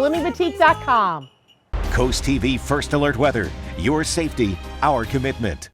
SlimmyBoutique.com. Coast TV First Alert Weather. Your safety, our commitment.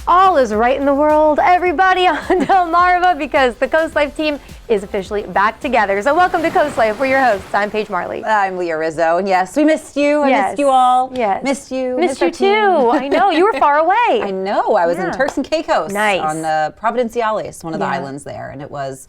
All is right in the world, everybody on Delmarva, because the Coast Life team is officially back together. So welcome to Coast Life. We're your hosts. I'm Paige Marley. I'm Leah Rizzo. And yes, we missed you. I missed you all. Yes. Missed you. Missed you too. I know. You were far away. I know. I was in Turks and Caicos. Nice. On Providenciales, one of the islands there. And it was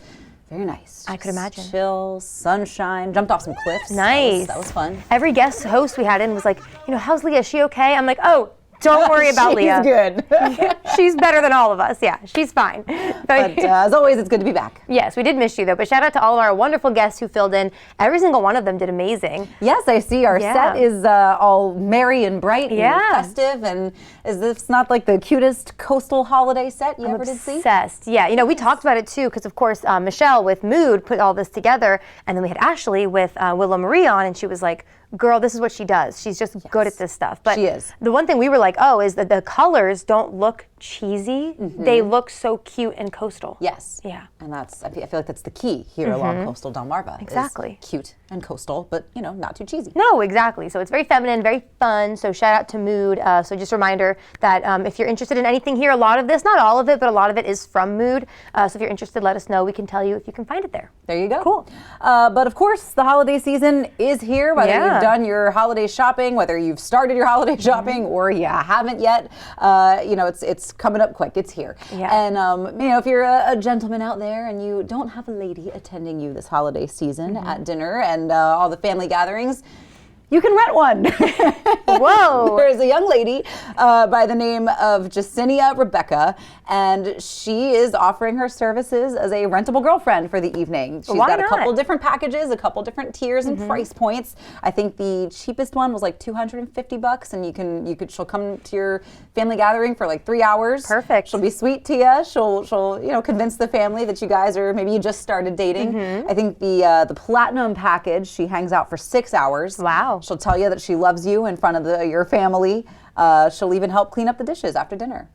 very nice. I could imagine. Chill, sunshine, jumped off some cliffs. Nice. That was fun. Every guest host we had in was like, how's Leah? Is she okay? I'm like, oh, don't worry about Leah. She's good. She's better than all of us. Yeah, she's fine. But as always, it's good to be back. Yes, we did miss you though. But shout out to all of our wonderful guests who filled in. Every single one of them did amazing. Yes, I see our set is all merry and bright and festive. And is this not like the cutest coastal holiday set you ever did see? Obsessed. Yeah, we talked about it too because of course Michelle with Mood put all this together, and then we had Ashley with Willow Marie on, and she was like, girl, this is what she does. She's just good at this stuff. But she is. The one thing we were like, is that the colors don't look cheesy. Mm-hmm. They look so cute and coastal. Yes. Yeah. And I feel like that's the key here along coastal Delmarva. Exactly. Cute and coastal, but not too cheesy. No, exactly. So it's very feminine, very fun. So shout out to Mood. So just a reminder that if you're interested in anything here, a lot of this, not all of it, but a lot of it is from Mood. So if you're interested, let us know. We can tell you if you can find it there. There you go. Cool. But of course, the holiday season is here. Whether you've done your holiday shopping, whether you've started your holiday shopping, or you haven't yet, it's coming up quick. It's here. Yeah. And if you're a gentleman out there and you don't have a lady attending you this holiday season at dinner and all the family gatherings, you can rent one. Whoa. There's a young lady by the name of Jacinia Rebecca, and she is offering her services as a rentable girlfriend for the evening. She's got a couple different packages, a couple different tiers and price points. I think the cheapest one was like $250, and she'll come to your family gathering for like 3 hours. Perfect. She'll be sweet to you. She'll convince the family that you guys are, maybe you just started dating. I think the platinum package, she hangs out for 6 hours. Wow. She'll tell you that she loves you in front of your family. She'll even help clean up the dishes after dinner.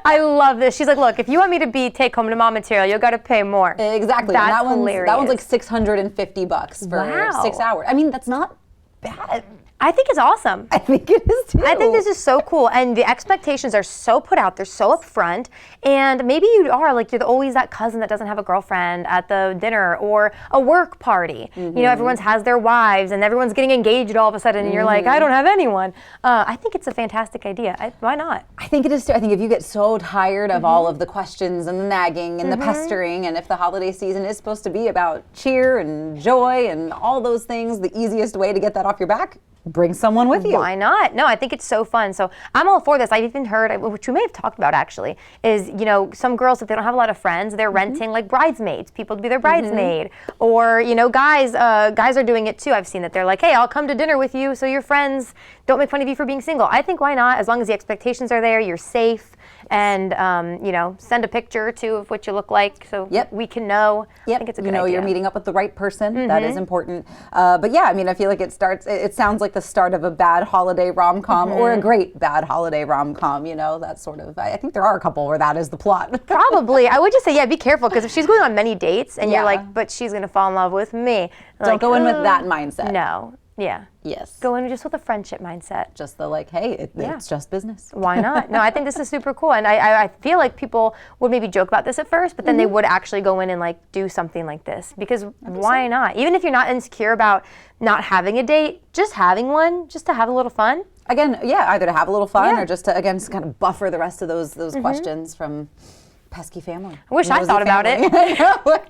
I love this. She's like, look, if you want me to be take home to mom material, you got to pay more. Exactly. That's hilarious. That one's like $650 for 6 hours. I mean, that's not bad. I think it's awesome. I think it is too. I think this is so cool, and the expectations are so put out. They're so upfront, and maybe you're always that cousin that doesn't have a girlfriend at the dinner or a work party. Everyone has their wives, and everyone's getting engaged all of a sudden, and you're like, I don't have anyone. I think it's a fantastic idea. Why not? I think it is too. I think if you get so tired of all of the questions and the nagging and the pestering, and if the holiday season is supposed to be about cheer and joy and all those things, the easiest way to get that off your back, bring someone with you. Why not? No, I think it's so fun. So I'm all for this. I've even heard, which we may have talked about actually, is, some girls, if they don't have a lot of friends, they're renting like bridesmaids, people to be their bridesmaid. Or, guys are doing it too. I've seen that they're like, hey, I'll come to dinner with you so your friends don't make fun of you for being single. I think why not? As long as the expectations are there, you're safe. And, send a picture or two of what you look like so we can know. I think it's a good idea. You're meeting up with the right person. That is important. But yeah, I feel like it sounds like the start of a bad holiday rom-com or a great bad holiday rom-com, that sort of. I think there are a couple where that is the plot. Probably. I would just say, be careful, because if she's going on many dates and you're like, but she's going to fall in love with me. Don't go in with that mindset. No. Yeah. Yes. Go in just with a friendship mindset. Just the hey, it's just business. Why not? No, I think this is super cool. And I feel like people would maybe joke about this at first, but then they would actually go in and do something like this. Because why not? Even if you're not insecure about not having a date, just having one, just to have a little fun. Again, either to have a little fun or just to, again, kind of buffer the rest of those questions from Pesky family. I wish I Nosy thought about it.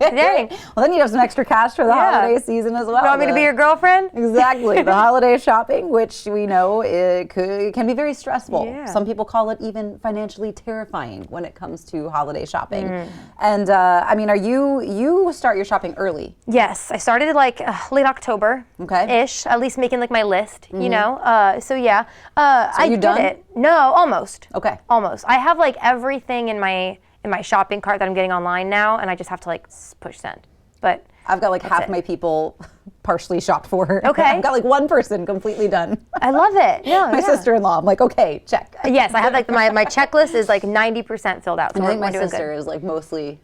Dang. Well, then you have some extra cash for the holiday season as well. You want me to be your girlfriend? Exactly. The holiday shopping, which we know can be very stressful. Yeah. Some people call it even financially terrifying when it comes to holiday shopping. And I mean, you start your shopping early? Yes, I started like late October. Okay. Ish, at least making like my list, you know. So yeah. So you done? It. No, almost. Okay. Almost. I have like everything in my shopping cart that I'm getting online now, and I just have to like push send. But I've got like half my people partially shopped for. Okay. I've got like one person completely done. I love it. Yeah. My sister-in-law. I'm like, okay, check. Yes, I have like my checklist is like 90% filled out. So I think my we're doing sister good. is like mostly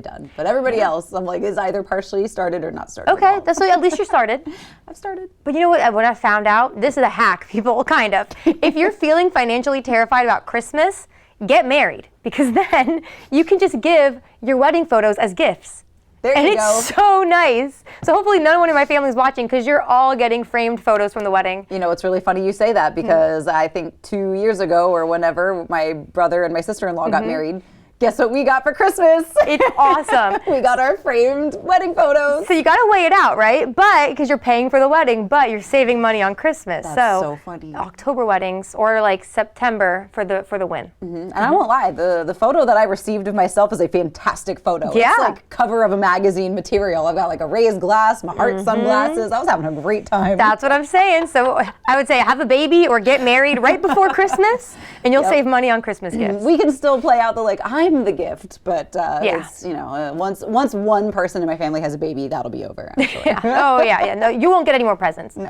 done, but everybody else, I'm like, is either partially started or not started. Okay, that's so at least you're started. I've started. But you know what? When I found out, this is a hack, people, kind of. If you're feeling financially terrified about Christmas, get married, because then you can just give your wedding photos as gifts. There you go. It's so nice. So hopefully no one in my family is watching, because you're all getting framed photos from the wedding. You know, it's really funny you say that, because I think 2 years ago or whenever my brother and my sister-in-law got married, guess what we got for Christmas? It's awesome. We got our framed wedding photos. So you got to weigh it out, right? But because you're paying for the wedding, but you're saving money on Christmas. That's so funny. October weddings or like September for the win. And I won't lie, the photo that I received of myself is a fantastic photo. Yeah. It's like cover of a magazine material. I've got like a raised glass, my heart sunglasses. I was having a great time. That's what I'm saying. So I would say have a baby or get married right before Christmas, and you'll save money on Christmas gifts. We can still play out the like I'm the gift, but Yeah. it's, you know, once one person in my family has a baby, that'll be over. I'm sure. Yeah. Oh yeah. No, you won't get any more presents. No.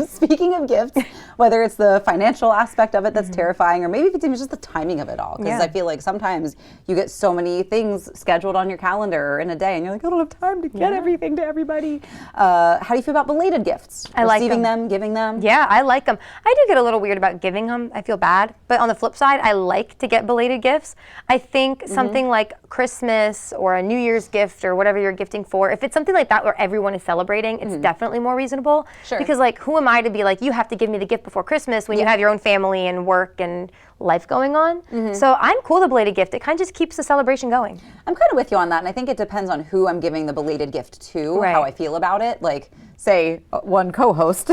Speaking of gifts, whether it's the financial aspect of it that's terrifying, or maybe if it's even just the timing of it all, because I feel like sometimes you get so many things scheduled on your calendar in a day, and you're like, I don't have time to get everything to everybody. How do you feel about belated gifts? I like Receiving them, giving them? Yeah, I like them. I do get a little weird about giving them. I feel bad. But on the flip side, I like to get belated gifts. I think something like Christmas or a New Year's gift or whatever you're gifting for, if it's something like that where everyone is celebrating, it's definitely more reasonable. Sure. Because like, who am I to be like, you have to give me the gift before Christmas when you have your own family and work and life going on? So I'm cool with a belated gift. It kind of just keeps the celebration going. I'm kind of with you on that, and I think it depends on who I'm giving the belated gift to, Right. how I feel about it. Like, say, one co-host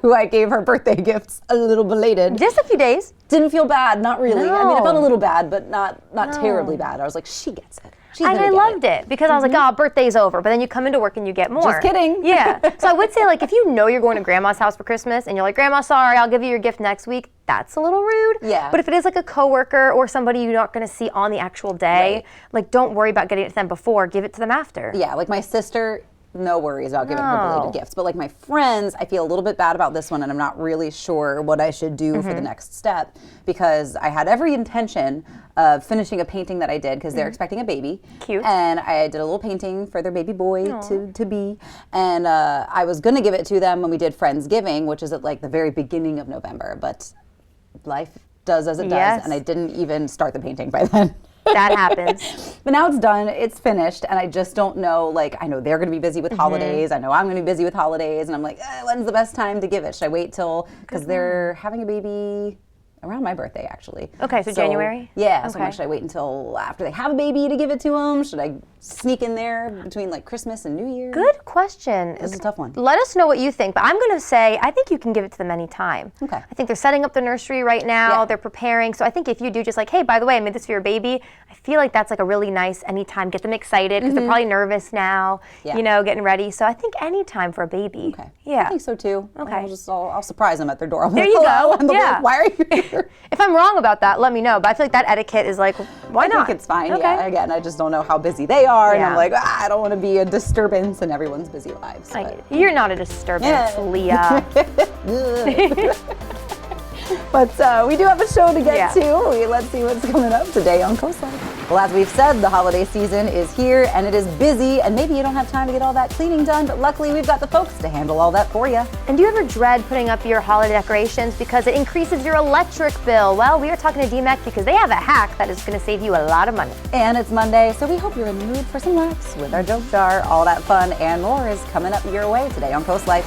who I gave her birthday gifts a little belated. Just a few days. Didn't feel bad, not really. I mean, I No. felt a little bad, but not terribly bad. I was like, she gets it. She's And gonna I get loved it because I was like, oh, birthday's over. But then you come into work and you get more. Just kidding. Yeah. So I would say, like, if you know you're going to grandma's house for Christmas and you're like, Grandma, sorry, I'll give you your gift next week, that's a little rude. Yeah. But if it is like a coworker or somebody you're not going to see on the actual day, Right. like, don't worry about getting it to them before. Give it to them after. Yeah, like my sister, no worries about giving her No. belated gifts. But like my friends, I feel a little bit bad about this one, and I'm not really sure what I should do for the next step, because I had every intention of finishing a painting that I did because they're expecting a baby. Cute. And I did a little painting for their baby boy to be. And I was going to give it to them when we did Friendsgiving, which is at like the very beginning of November. But life does as it does, Yes. and I didn't even start the painting by then. That happens. But now it's done, it's finished, and I just don't know, like, I know they're going to be busy with holidays, I know I'm going to be busy with holidays, and I'm like, when's the best time to give it? Should I wait till, because they're having a baby around my birthday, actually. Okay, so January? Yeah, so I'm Okay. like, should I wait until after they have a baby to give it to them? Should I sneak in there between, like, Christmas and New Year? Good question. This is a tough one. Let us know what you think, but I'm going to say I think you can give it to them anytime. Okay. I think they're setting up the nursery right now. Yeah. They're preparing. So I think if you do just like, hey, by the way, I made this for your baby, I feel like that's like a really nice anytime. Get them excited because they're probably nervous now, Yeah. you know, getting ready. So I think anytime for a baby. Okay. Yeah. I think so, too. Okay. I'll surprise them at their door. I'm There like, you hello, go. and they'll be Yeah. like, why are you here? If I'm wrong about that, let me know. But I feel like that etiquette is like, why not? I think it's fine. Okay. Yeah. Again, I just don't know how busy they are, and Yeah. I'm like, I don't want to be a distribuence in everyone's busy lives. but- You're not a disturbance, Yeah. Leah. But we do have a show to get Yeah. to. Let's see what's coming up today on Coastline. Well, as we've said, the holiday season is here, and it is busy, and maybe you don't have time to get all that cleaning done, but luckily we've got the folks to handle all that for you. And do you ever dread putting up your holiday decorations because it increases your electric bill? Well, we are talking to DMEC because they have a hack that is going to save you a lot of money. And it's Monday, so we hope you're in the mood for some laughs with our joke jar. All that fun and more is coming up your way today on Coast Life.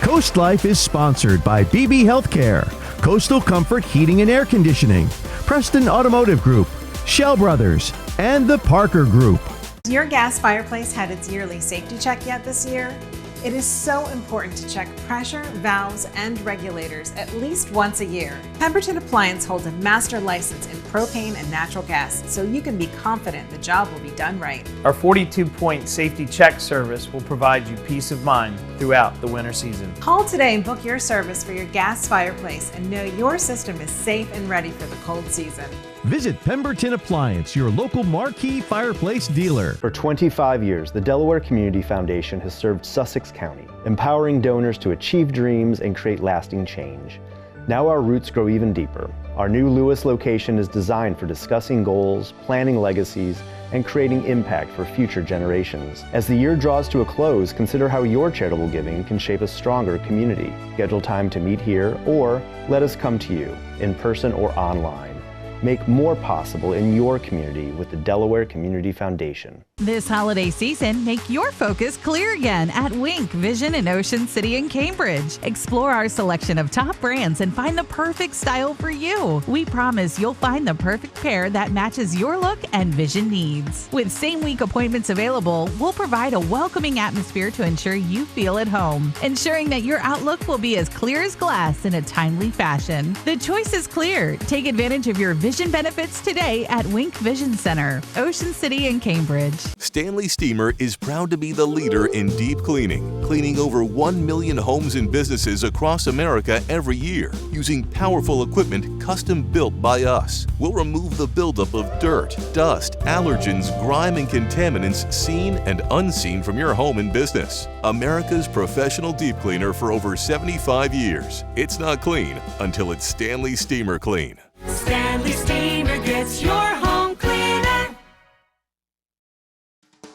Coast Life is sponsored by BB Healthcare, Coastal Comfort Heating and Air Conditioning, Preston Automotive Group, Shell Brothers, and the Parker Group. Has your gas fireplace had its yearly safety check yet this year? It is so important to check pressure, valves, and regulators at least once a year. Pemberton Appliance holds a master license in propane and natural gas, so you can be confident the job will be done right. Our 42-point safety check service will provide you peace of mind throughout the winter season. Call today and book your service for your gas fireplace and know your system is safe and ready for the cold season. Visit Pemberton Appliance, your local marquee fireplace dealer. For 25 years, the Delaware Community Foundation has served Sussex County, empowering donors to achieve dreams and create lasting change. Now our roots grow even deeper. Our new Lewis location is designed for discussing goals, planning legacies, and creating impact for future generations. As the year draws to a close, consider how your charitable giving can shape a stronger community. Schedule time to meet here, or let us come to you, in person or online. Make more possible in your community with the Delaware Community Foundation. This holiday season, make your focus clear again at Wink Vision in Ocean City and Cambridge. Explore our selection of top brands and find the perfect style for you. We promise you'll find the perfect pair that matches your look and vision needs. With same-week appointments available, we'll provide a welcoming atmosphere to ensure you feel at home, ensuring that your outlook will be as clear as glass in a timely fashion. The choice is clear. Take advantage of your vision benefits today at Wink Vision Center, Ocean City and Cambridge. Stanley Steamer is proud to be the leader in deep cleaning, cleaning over 1 million homes and businesses across America every year, using powerful equipment custom built by us. We'll remove the buildup of dirt, dust, allergens, grime, and contaminants seen and unseen from your home and business. America's professional deep cleaner for over 75 years. It's not clean until it's Stanley Steamer Clean. Stanley Steamer gets your home cleaner.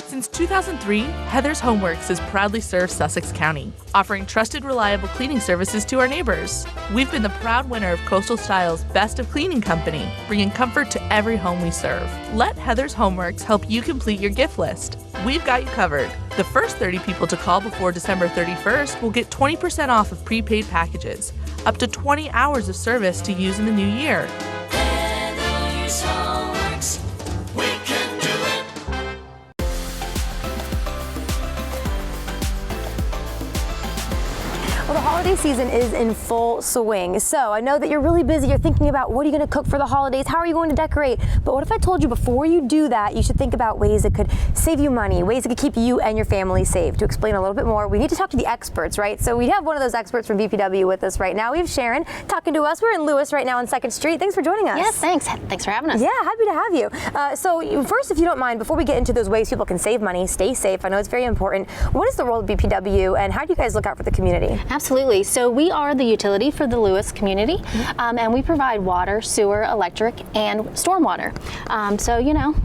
Since 2003, Heather's Homeworks has proudly served Sussex County, offering trusted, reliable cleaning services to our neighbors. We've been the proud winner of Coastal Style's Best of Cleaning Company, bringing comfort to every home we serve. Let Heather's Homeworks help you complete your gift list. We've got you covered. The first 30 people to call before December 31st will get 20% off of prepaid packages, up to 20 hours of service to use in the new year. Heather's Homeworks, we can do it. Well, the holiday season is in full swing. So I know that you're really busy. You're thinking about what are you going to cook for the holidays? How are you going to decorate? But what if I told you before you do that, you should think about ways that could save you money, ways that could keep you and your family safe. To explain a little bit more, we need to talk to the experts, right? So we have one of those experts from BPW with us right now. We have Sharon talking to us. We're in Lewis right now on 2nd Street. Thanks for joining us. Yes, thanks. Thanks for having us. Yeah, happy to have you. First, if you don't mind, before we get into those ways people can save money, stay safe, I know it's very important. What is the role of BPW and how do you guys look out for the community? Absolutely. So we are the utility for the Lewis community, and we provide water, sewer, electric, and stormwater. So,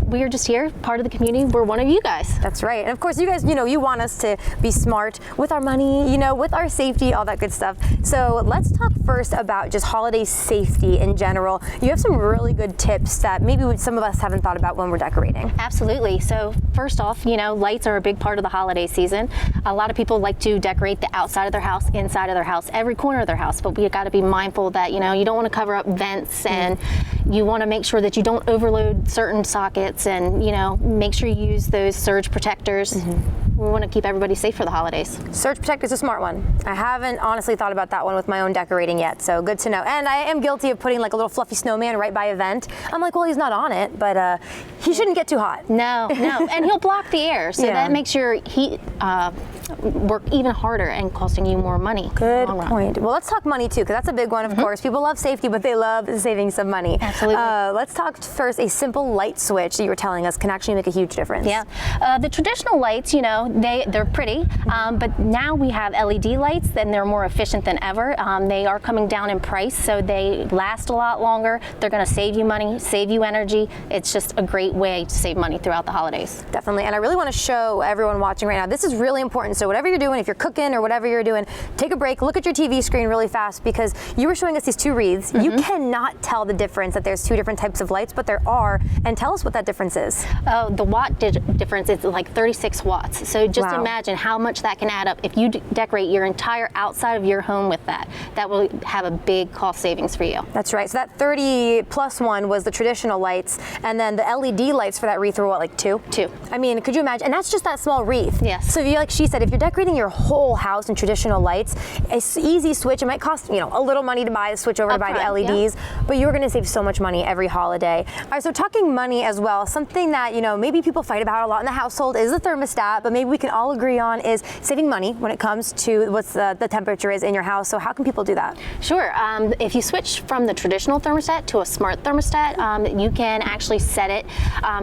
we are just here, part of the community. We're one of you guys. That's right. And of course, you guys, you want us to be smart with our money, with our safety, all that good stuff. So let's talk first about just holiday safety in general. You have some really good tips that maybe some of us haven't thought about when we're decorating. Absolutely. So first off, lights are a big part of the holiday season. A lot of people like to decorate the outside of their house, inside of their house, every corner of their house, but we got to be mindful that, you don't want to cover up vents and you want to make sure that you don't overload certain sockets and, make sure you use those surge protectors. We want to keep everybody safe for the holidays. Surge protector is a smart one. I haven't honestly thought about that one with my own decorating yet, so good to know. And I am guilty of putting like a little fluffy snowman right by a vent. I'm like, well, he's not on it, but he shouldn't get too hot. No, and he'll block the air, so that makes your heat work even harder and costing you more money. Good point. Well, let's talk money too, because that's a big one, of course. People love safety, but they love saving some money. Absolutely. Let's talk first. A simple light switch that you were telling us can actually make a huge difference. Yeah. The traditional lights, they're pretty, but now we have LED lights, and they're more efficient than ever. They are coming down in price, so they last a lot longer. They're going to save you money, save you energy. It's just a great way to save money throughout the holidays. Definitely. And I really want to show everyone watching right now, this is really important So whatever you're doing, if you're cooking or whatever you're doing, take a break, look at your TV screen really fast, because you were showing us these two wreaths. You cannot tell the difference that there's two different types of lights, but there are. And tell us what that difference is. Oh, the watt difference is like 36 watts. So just imagine how much that can add up if you decorate your entire outside of your home with that. That will have a big cost savings for you. That's right. So that 30 plus one was the traditional lights, and then the LED lights for that wreath were what, like two? Two. I mean, could you imagine? And that's just that small wreath. Yes. So if you, like she said, if you're decorating your whole house in traditional lights, it's easy switch. It might cost, you know, a little money to buy the switch over to buy the LEDs, but you're going to save so much money every holiday. All right, so talking money as well, something that, you know, maybe people fight about a lot in the household is the thermostat, but maybe we can all agree on is saving money when it comes to what the temperature is in your house. So how can people do that? Sure. If you switch from the traditional thermostat to a smart thermostat, you can actually set it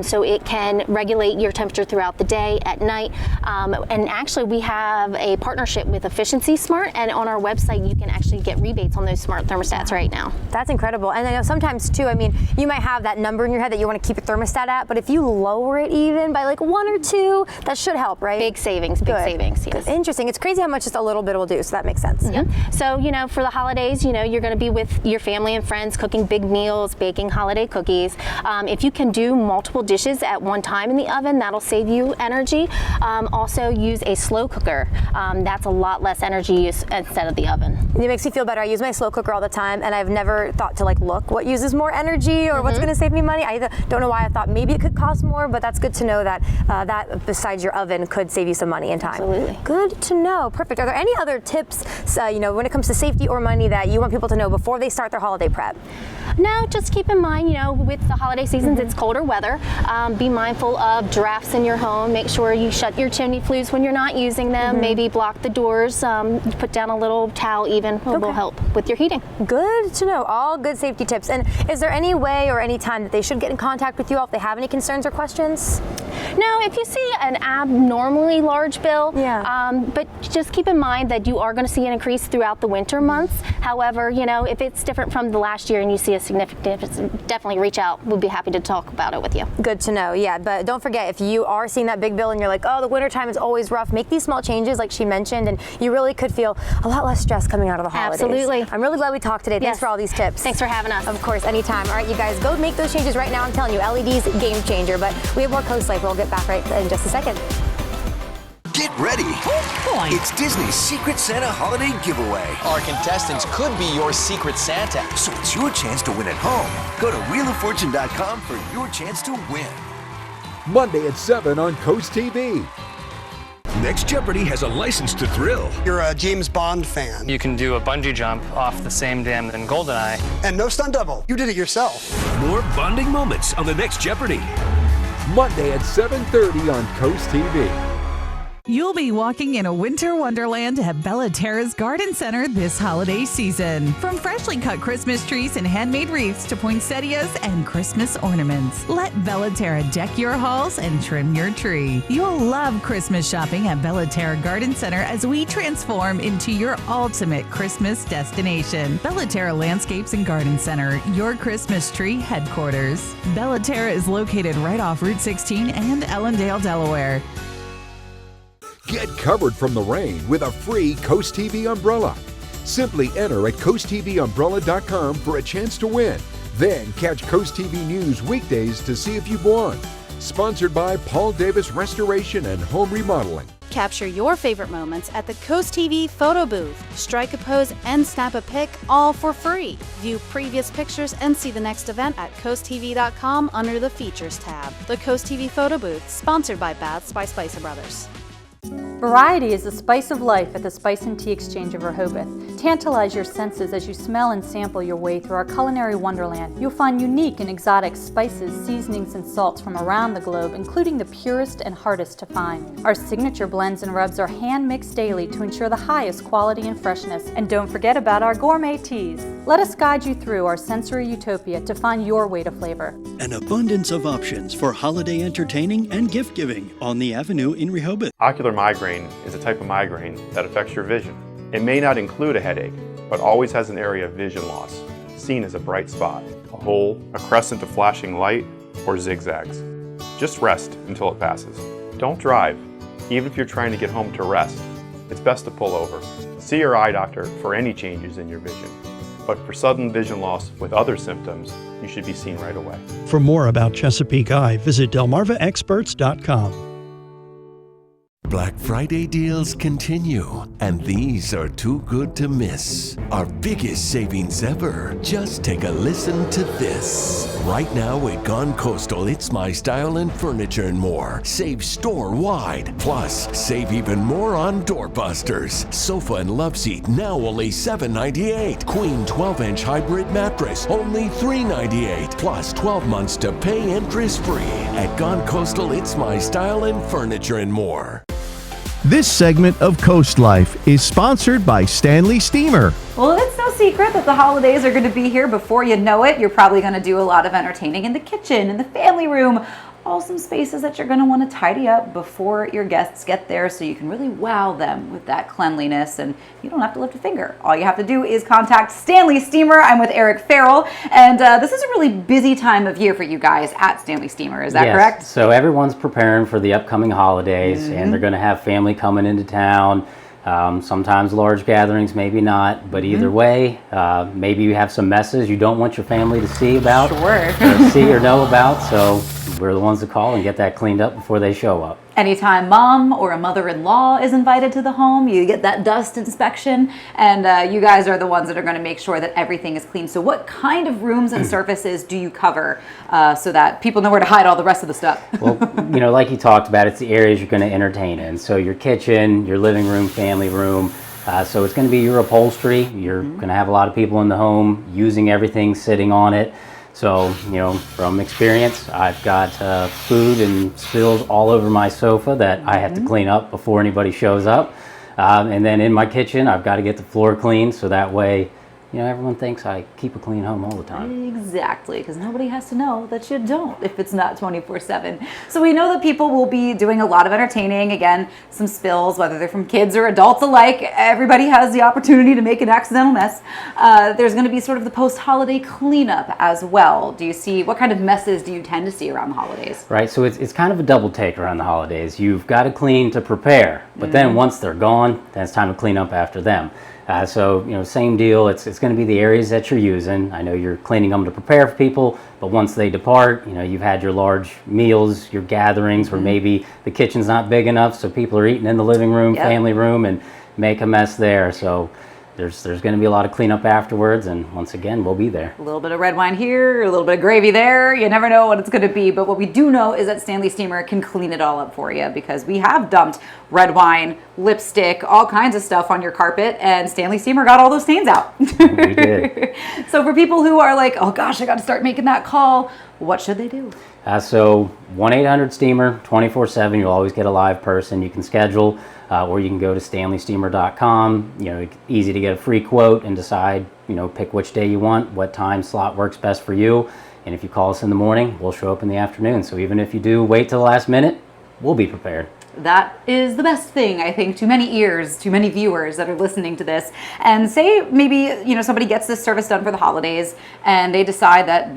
so it can regulate your temperature throughout the day, at night. And actually we have a partnership with Efficiency Smart, and on our website you can actually get rebates on those smart thermostats right now. That's incredible. And I know sometimes too, I mean, you might have that number in your head that you want to keep your thermostat at, but if you lower it even by like 1 or 2, that should help, right? Big savings, big savings, yes. Interesting. It's crazy how much just a little bit will do, so that makes sense. So, you know, for the holidays, you know, you're going to be with your family and friends cooking big meals, baking holiday cookies. If you can do multiple dishes at one time in the oven, that'll save you energy. Also use a slow cooker. That's a lot less energy use instead of the oven. It makes me feel better. I use my slow cooker all the time, and I've never thought to like look what uses more energy or what's going to save me money. I don't know why I thought maybe it could cost more, but that's good to know that that besides your oven could save you some money and time. Absolutely. Good to know. Perfect. Are there any other tips, you know, when it comes to safety or money that you want people to know before they start their holiday prep? No, just keep in mind, you know, with the holiday seasons, it's colder weather. Be mindful of drafts in your home. Make sure you shut your chimney flues when you're not using them. Maybe block the doors. Put down a little towel even will help with your heating. Good to know. All good safety tips. And is there any way or any time that they should get in contact with you all if they have any concerns or questions? No, if you see an abnormally large bill, but just keep in mind that you are going to see an increase throughout the winter months. However, you know, if it's different from the last year and you see a significant difference, definitely reach out. We'll be happy to talk about it with you. Good to know. Yeah, but don't forget, if you are seeing that big bill and you're like, oh, the winter time is always rough, make these small changes like she mentioned, and you really could feel a lot less stress coming out of the holidays. Absolutely. I'm really glad we talked today. Thanks for all these tips. Thanks for having us. Of course, anytime. All right, you guys, go make those changes right now. I'm telling you, LED's game changer, but we have more Coast Life. We'll get back right in just a second. Get ready. It's Disney's Secret Santa Holiday Giveaway. Our contestants could be your Secret Santa. So it's your chance to win at home. Go to wheeloffortune.com for your chance to win. Monday at 7 on Coast TV. Next Jeopardy has a license to thrill. You're a James Bond fan. You can do a bungee jump off the same dam than GoldenEye. And no stunt double. You did it yourself. More bonding moments on the next Jeopardy. Monday at 7:30 on Coast TV. You'll be walking in a winter wonderland at Bella Terra's Garden Center this holiday season. From freshly cut Christmas trees and handmade wreaths to poinsettias and Christmas ornaments, let Bella Terra deck your halls and trim your tree. You'll love Christmas shopping at Bella Terra Garden Center as we transform into your ultimate Christmas destination. Bella Terra Landscapes and Garden Center, your Christmas tree headquarters. Bella Terra is located right off Route 16 and Ellendale, Delaware. Get covered from the rain with a free Coast TV umbrella. Simply enter at coasttvumbrella.com for a chance to win. Then catch Coast TV News weekdays to see if you've won. Sponsored by Paul Davis Restoration and Home Remodeling. Capture your favorite moments at the Coast TV photo booth. Strike a pose and snap a pic, all for free. View previous pictures and see the next event at coasttv.com under the Features tab. The Coast TV photo booth, sponsored by Baths by Spicer Brothers. Variety is the spice of life at the Spice and Tea Exchange of Rehoboth. Tantalize your senses as you smell and sample your way through our culinary wonderland. You'll find unique and exotic spices, seasonings, and salts from around the globe, including the purest and hardest to find. Our signature blends and rubs are hand-mixed daily to ensure the highest quality and freshness. And don't forget about our gourmet teas. Let us guide you through our sensory utopia to find your way to flavor. An abundance of options for holiday entertaining and gift-giving on the Avenue in Rehoboth. Ocular migraine is a type of migraine that affects your vision. It may not include a headache, but always has an area of vision loss, seen as a bright spot, a hole, a crescent of flashing light, or zigzags. Just rest until it passes. Don't drive. Even if you're trying to get home to rest, it's best to pull over. See your eye doctor for any changes in your vision. But for sudden vision loss with other symptoms, you should be seen right away. For more about Chesapeake Eye, visit delmarvaexperts.com. Black Friday deals continue, and these are too good to miss. Our biggest savings ever. Just take a listen to this. Right now at Gone Coastal, it's My Style and Furniture and More. Save store-wide. Plus, save even more on doorbusters. Sofa and love seat, now only $7.98. Queen 12-inch hybrid mattress, only $3.98. Plus 12 months to pay interest-free. At Gone Coastal, it's My Style and Furniture and More. This segment of Coast Life is sponsored by Stanley Steamer. Well, it's no secret that the holidays are going to be here before you know it. You're probably going to do a lot of entertaining in the kitchen, in the family room, all some spaces that you're going to want to tidy up before your guests get there so you can really wow them with that cleanliness and you don't have to lift a finger. All you have to do is contact Stanley Steamer. I'm with Eric Farrell, and this is a really busy time of year for you guys at Stanley Steamer. Is that correct? So everyone's preparing for the upcoming holidays, and they're going to have family coming into town. Sometimes large gatherings, maybe not, but either way, maybe you have some messes you don't want your family to see about, or see or know about, so we're the ones to call and get that cleaned up before they show up. Anytime mom or a mother-in-law is invited to the home, you get that dust inspection, and you guys are the ones that are going to make sure that everything is clean. So what kind of rooms and surfaces do you cover so that people know where to hide all the rest of the stuff? Well, you know, like you talked about, it's the areas you're going to entertain in. So your kitchen, your living room, family room. So it's going to be your upholstery. You're going to have a lot of people in the home using everything, sitting on it. So, you know, from experience, I've got food and spills all over my sofa that I have to clean up before anybody shows up. And then in my kitchen, I've got to get the floor clean so that way, you know, everyone thinks I keep a clean home all the time. Exactly, because nobody has to know that you don't if it's not 24/7. So we know that people will be doing a lot of entertaining. Again, some spills, whether they're from kids or adults alike. Everybody has the opportunity to make an accidental mess. There's going to be sort of the post-holiday cleanup as well. Do you see, what kind of messes do you tend to see around the holidays? Right, so it's kind of a double take around the holidays. You've got to clean to prepare, but then once they're gone, then it's time to clean up after them. So, you know, same deal. It's going to be the areas that you're using. I know you're cleaning them to prepare for people, but once they depart, you know, you've had your large meals, your gatherings where maybe the kitchen's not big enough, so people are eating in the living room, family room, and make a mess there. So there's going to be a lot of cleanup afterwards, and once again, we'll be there. A little bit of red wine here, a little bit of gravy there. You never know what it's going to be, but what we do know is that Stanley Steamer can clean it all up for you, because we have dumped red wine, lipstick, all kinds of stuff on your carpet, and Stanley Steamer got all those stains out. We did. So for people who are like, oh gosh, I got to start making that call, what should they do? So 1-800-STEAMER, 24/7. You'll always get a live person. You can schedule, or you can go to StanleySteamer.com. You know, easy to get a free quote and decide, you know, pick which day you want, what time slot works best for you. And if you call us in the morning, we'll show up in the afternoon. So even if you do wait till the last minute, we'll be prepared. That is the best thing, I think, to many ears, to many viewers that are listening to this. And say maybe, you know, somebody gets this service done for the holidays and they decide that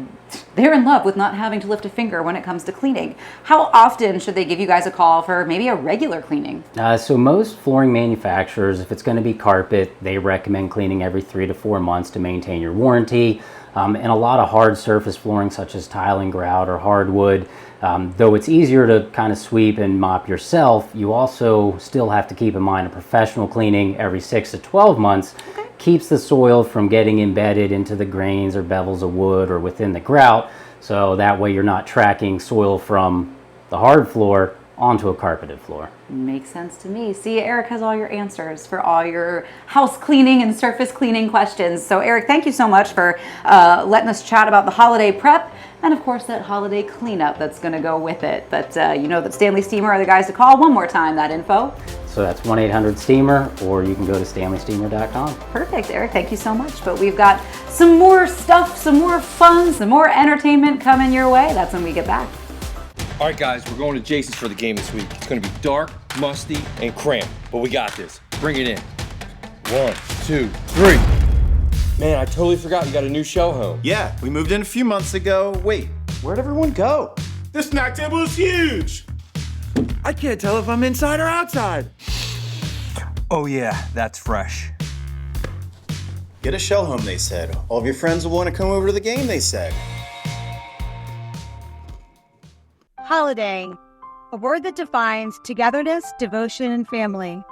they're in love with not having to lift a finger when it comes to cleaning. How often should they give you guys a call for maybe a regular cleaning? So most flooring manufacturers, if it's going to be carpet, they recommend cleaning every 3 to 4 months to maintain your warranty. And a lot of hard surface flooring such as tile and grout or hardwood, though it's easier to kind of sweep and mop yourself, you also still have to keep in mind a professional cleaning every 6 to 12 months keeps the soil from getting embedded into the grains or bevels of wood or within the grout, so that way you're not tracking soil from the hard floor onto a carpeted floor. Makes sense to me. See, Eric has all your answers for all your house cleaning and surface cleaning questions. So Eric, thank you so much for letting us chat about the holiday prep and of course that holiday cleanup that's going to go with it. But you know that Stanley Steamer are the guys to call. One more time, that info. So that's 1-800-STEAMER, or you can go to StanleySteamer.com. Perfect, Eric. Thank you so much. But we've got some more stuff, some more fun, some more entertainment coming your way. That's when we get back. All right, guys, we're going to Jason's for the game this week. It's going to be dark, musty, and cramped, but we got this. Bring it in. 1, 2, 3. Man, I totally forgot you got a new show home. Yeah, we moved in a few months ago. Wait, where'd everyone go? The snack table is huge. I can't tell if I'm inside or outside. Oh yeah, that's fresh. Get a shell home, they said. All of your friends will want to come over to the game, they said. Holiday, a word that defines togetherness, devotion, and family.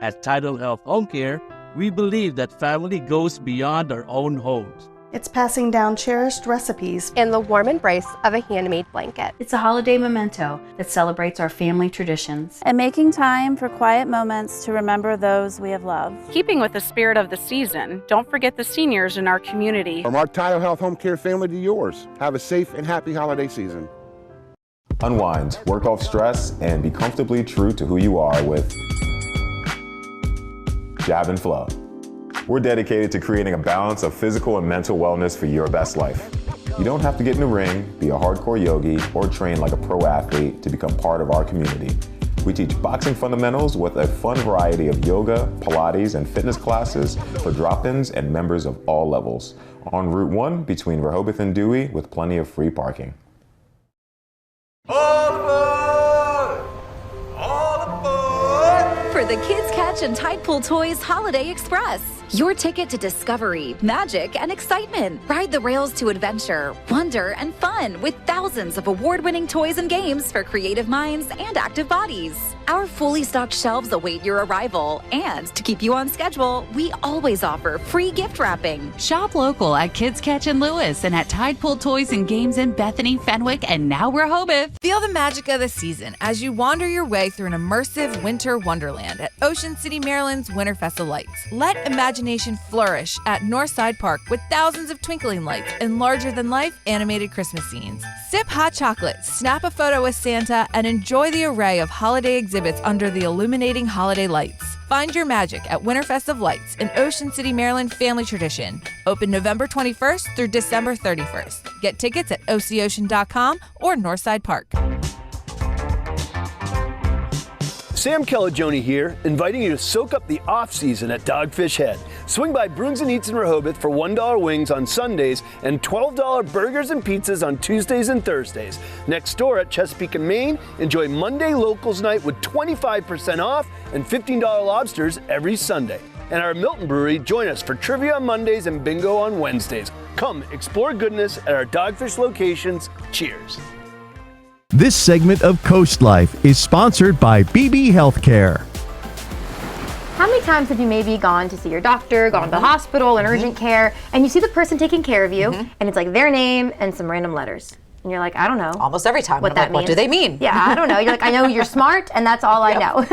At Tidal Health Home Care, we believe that family goes beyond our own homes. It's passing down cherished recipes and the warm embrace of a handmade blanket. It's a holiday memento that celebrates our family traditions. And making time for quiet moments to remember those we have loved. Keeping with the spirit of the season, don't forget the seniors in our community. From our Tidal Health Home Care family to yours, have a safe and happy holiday season. Unwind, work off stress, and be comfortably true to who you are with Jab and Flow. We're dedicated to creating a balance of physical and mental wellness for your best life. You don't have to get in the ring, be a hardcore yogi, or train like a pro athlete to become part of our community. We teach boxing fundamentals with a fun variety of yoga, Pilates, and fitness classes for drop-ins and members of all levels. On Route 1 between Rehoboth and Dewey with plenty of free parking. For the Kids Catch and Tide Pool Toys Holiday Express. Your ticket to discovery, magic, and excitement. Ride the rails to adventure, wonder, and fun with thousands of award-winning toys and games for creative minds and active bodies. Our fully stocked shelves await your arrival. And to keep you on schedule, we always offer free gift wrapping. Shop local at Kids Catch in Lewis and at Tide Pool Toys and Games in Bethany, Fenwick, and now Rehoboth. Feel the magic of the season as you wander your way through an immersive winter wonderland at Ocean City, Maryland's Winterfest of Lights. Let imagination flourish at Northside Park with thousands of twinkling lights and larger-than-life animated Christmas scenes. Sip hot chocolate, snap a photo with Santa, and enjoy the array of holiday exhibits under the illuminating holiday lights. Find your magic at Winterfest of Lights, an Ocean City, Maryland family tradition. Open November 21st through December 31st. Get tickets at ococean.com or Northside Park. Sam Calagione here, inviting you to soak up the off-season at Dogfish Head. Swing by Bruins and Eats in Rehoboth for $1 wings on Sundays and $12 burgers and pizzas on Tuesdays and Thursdays. Next door at Chesapeake and Maine, enjoy Monday Locals Night with 25% off and $15 lobsters every Sunday. And our Milton Brewery, join us for trivia on Mondays and bingo on Wednesdays. Come explore goodness at our Dogfish locations. Cheers. This segment of Coast Life is sponsored by BB Healthcare. How many times have you maybe gone to see your doctor, gone to the hospital in urgent care, and you see the person taking care of you, and it's like their name and some random letters? And you're like, I don't know. Almost every time. What that means. What do they mean? Yeah, I don't know. You're like, I know you're smart, and that's all I know.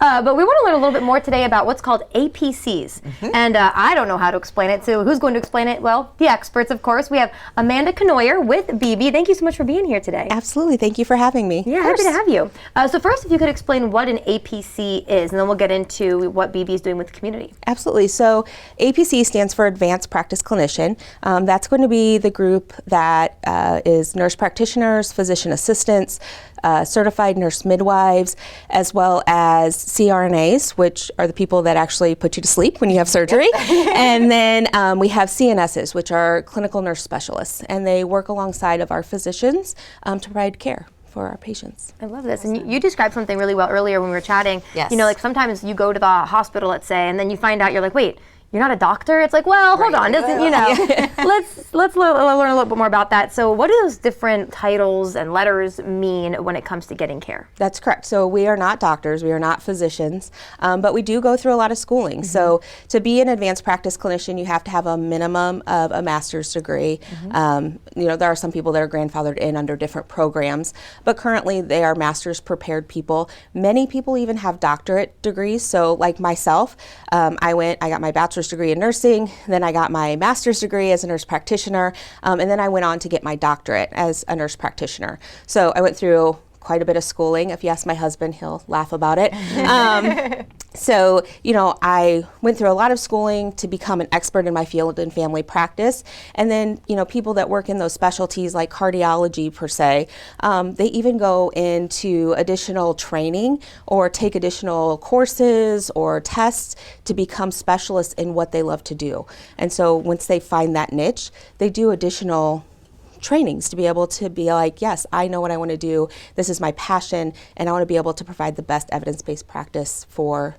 But we want to learn a little bit more today about what's called APCs. And I don't know how to explain it, so who's going to explain it? Well, the experts, of course. We have Amanda Knoyer with BB. Thank you so much for being here today. Absolutely. Thank you for having me. Yeah, happy to have you. So first, if you could explain what an APC is, and then we'll get into what BB is doing with the community. Absolutely. So APC stands for Advanced Practice Clinician. That's going to be the group that is nurse practitioners, physician assistants, certified nurse midwives, as well as CRNAs, which are the people that actually put you to sleep when you have surgery. And then we have CNSs, which are clinical nurse specialists, and they work alongside of our physicians to provide care for our patients. I love this. And you described something really well earlier when we were chatting. Yes. You know, like sometimes you go to the hospital, let's say, and then you find out you're like, wait, you're not a doctor? It's like, well, hold on, doesn't, you know, let's learn a little bit more about that. So what do those different titles and letters mean when it comes to getting care? That's correct. So we are not doctors, we are not physicians, but we do go through a lot of schooling. So to be an advanced practice clinician, you have to have a minimum of a master's degree. You know, there are some people that are grandfathered in under different programs, but currently they are master's prepared people. Many people even have doctorate degrees. So like myself, I got my bachelor's degree in nursing, then I got my master's degree as a nurse practitioner, and then I went on to get my doctorate as a nurse practitioner. So I went through quite a bit of schooling. If you ask my husband, he'll laugh about it. So, you know, I went through a lot of schooling to become an expert in my field in family practice. And then, you know, people that work in those specialties like cardiology per se, they even go into additional training or take additional courses or tests to become specialists in what they love to do. And so once they find that niche, they do additional trainings to be able to be like, yes, I know what I want to do. This is my passion, and I want to be able to provide the best evidence-based practice for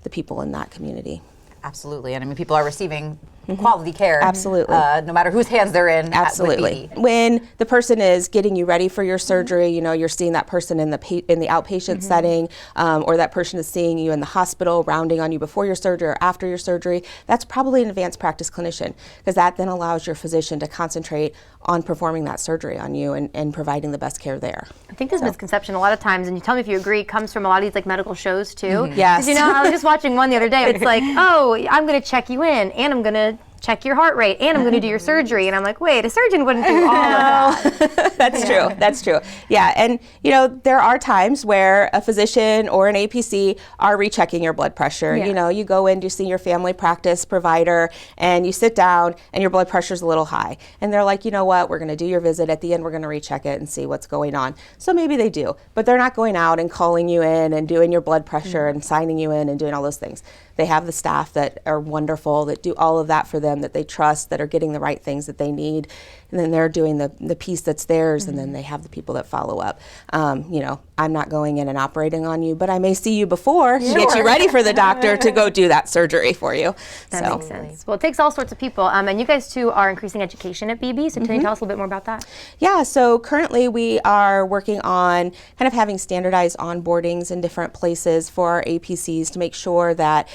the people in that community. Absolutely, and I mean, people are receiving quality care. Absolutely. No matter whose hands they're in. Absolutely. When the person is getting you ready for your surgery, you know, you're seeing that person in the outpatient setting, or that person is seeing you in the hospital, rounding on you before your surgery or after your surgery. That's probably an advanced practice clinician, because that then allows your physician to concentrate on performing that surgery on you and providing the best care there. I think this misconception a lot of times, and you tell me if you agree, comes from a lot of these like medical shows too. Yes. 'Cause, you know, I was just watching one the other day. It's like, oh, I'm going to check you in, and I'm going to check your heart rate, and I'm going to do your surgery. And I'm like, wait, a surgeon wouldn't do all of that. That's true. That's true. Yeah. And, you know, there are times where a physician or an APC are rechecking your blood pressure. Yeah. You know, you go in to see your family practice provider, and you sit down, and your blood pressure's a little high. And they're like, you know what, we're going to do your visit. At the end, we're going to recheck it and see what's going on. So maybe they do, but they're not going out and calling you in and doing your blood pressure and signing you in and doing all those things. They have the staff that are wonderful, that do all of that for them, that they trust, that are getting the right things that they need. And then they're doing the piece that's theirs, and then they have the people that follow up. You know, I'm not going in and operating on you, but I may see you before to get you ready for the doctor to go do that surgery for you. That makes sense. Well, it takes all sorts of people. And you guys too are increasing education at BB. So can you tell us a little bit more about that? Yeah, so currently we are working on kind of having standardized onboardings in different places for our APCs to make sure that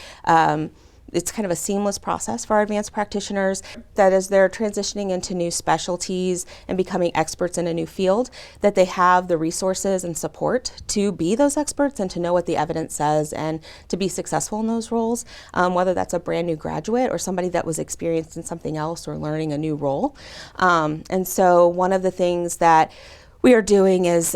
it's kind of a seamless process for our advanced practitioners, that as they're transitioning into new specialties and becoming experts in a new field, that they have the resources and support to be those experts and to know what the evidence says and to be successful in those roles, whether that's a brand new graduate or somebody that was experienced in something else or learning a new role. And so one of the things that we are doing is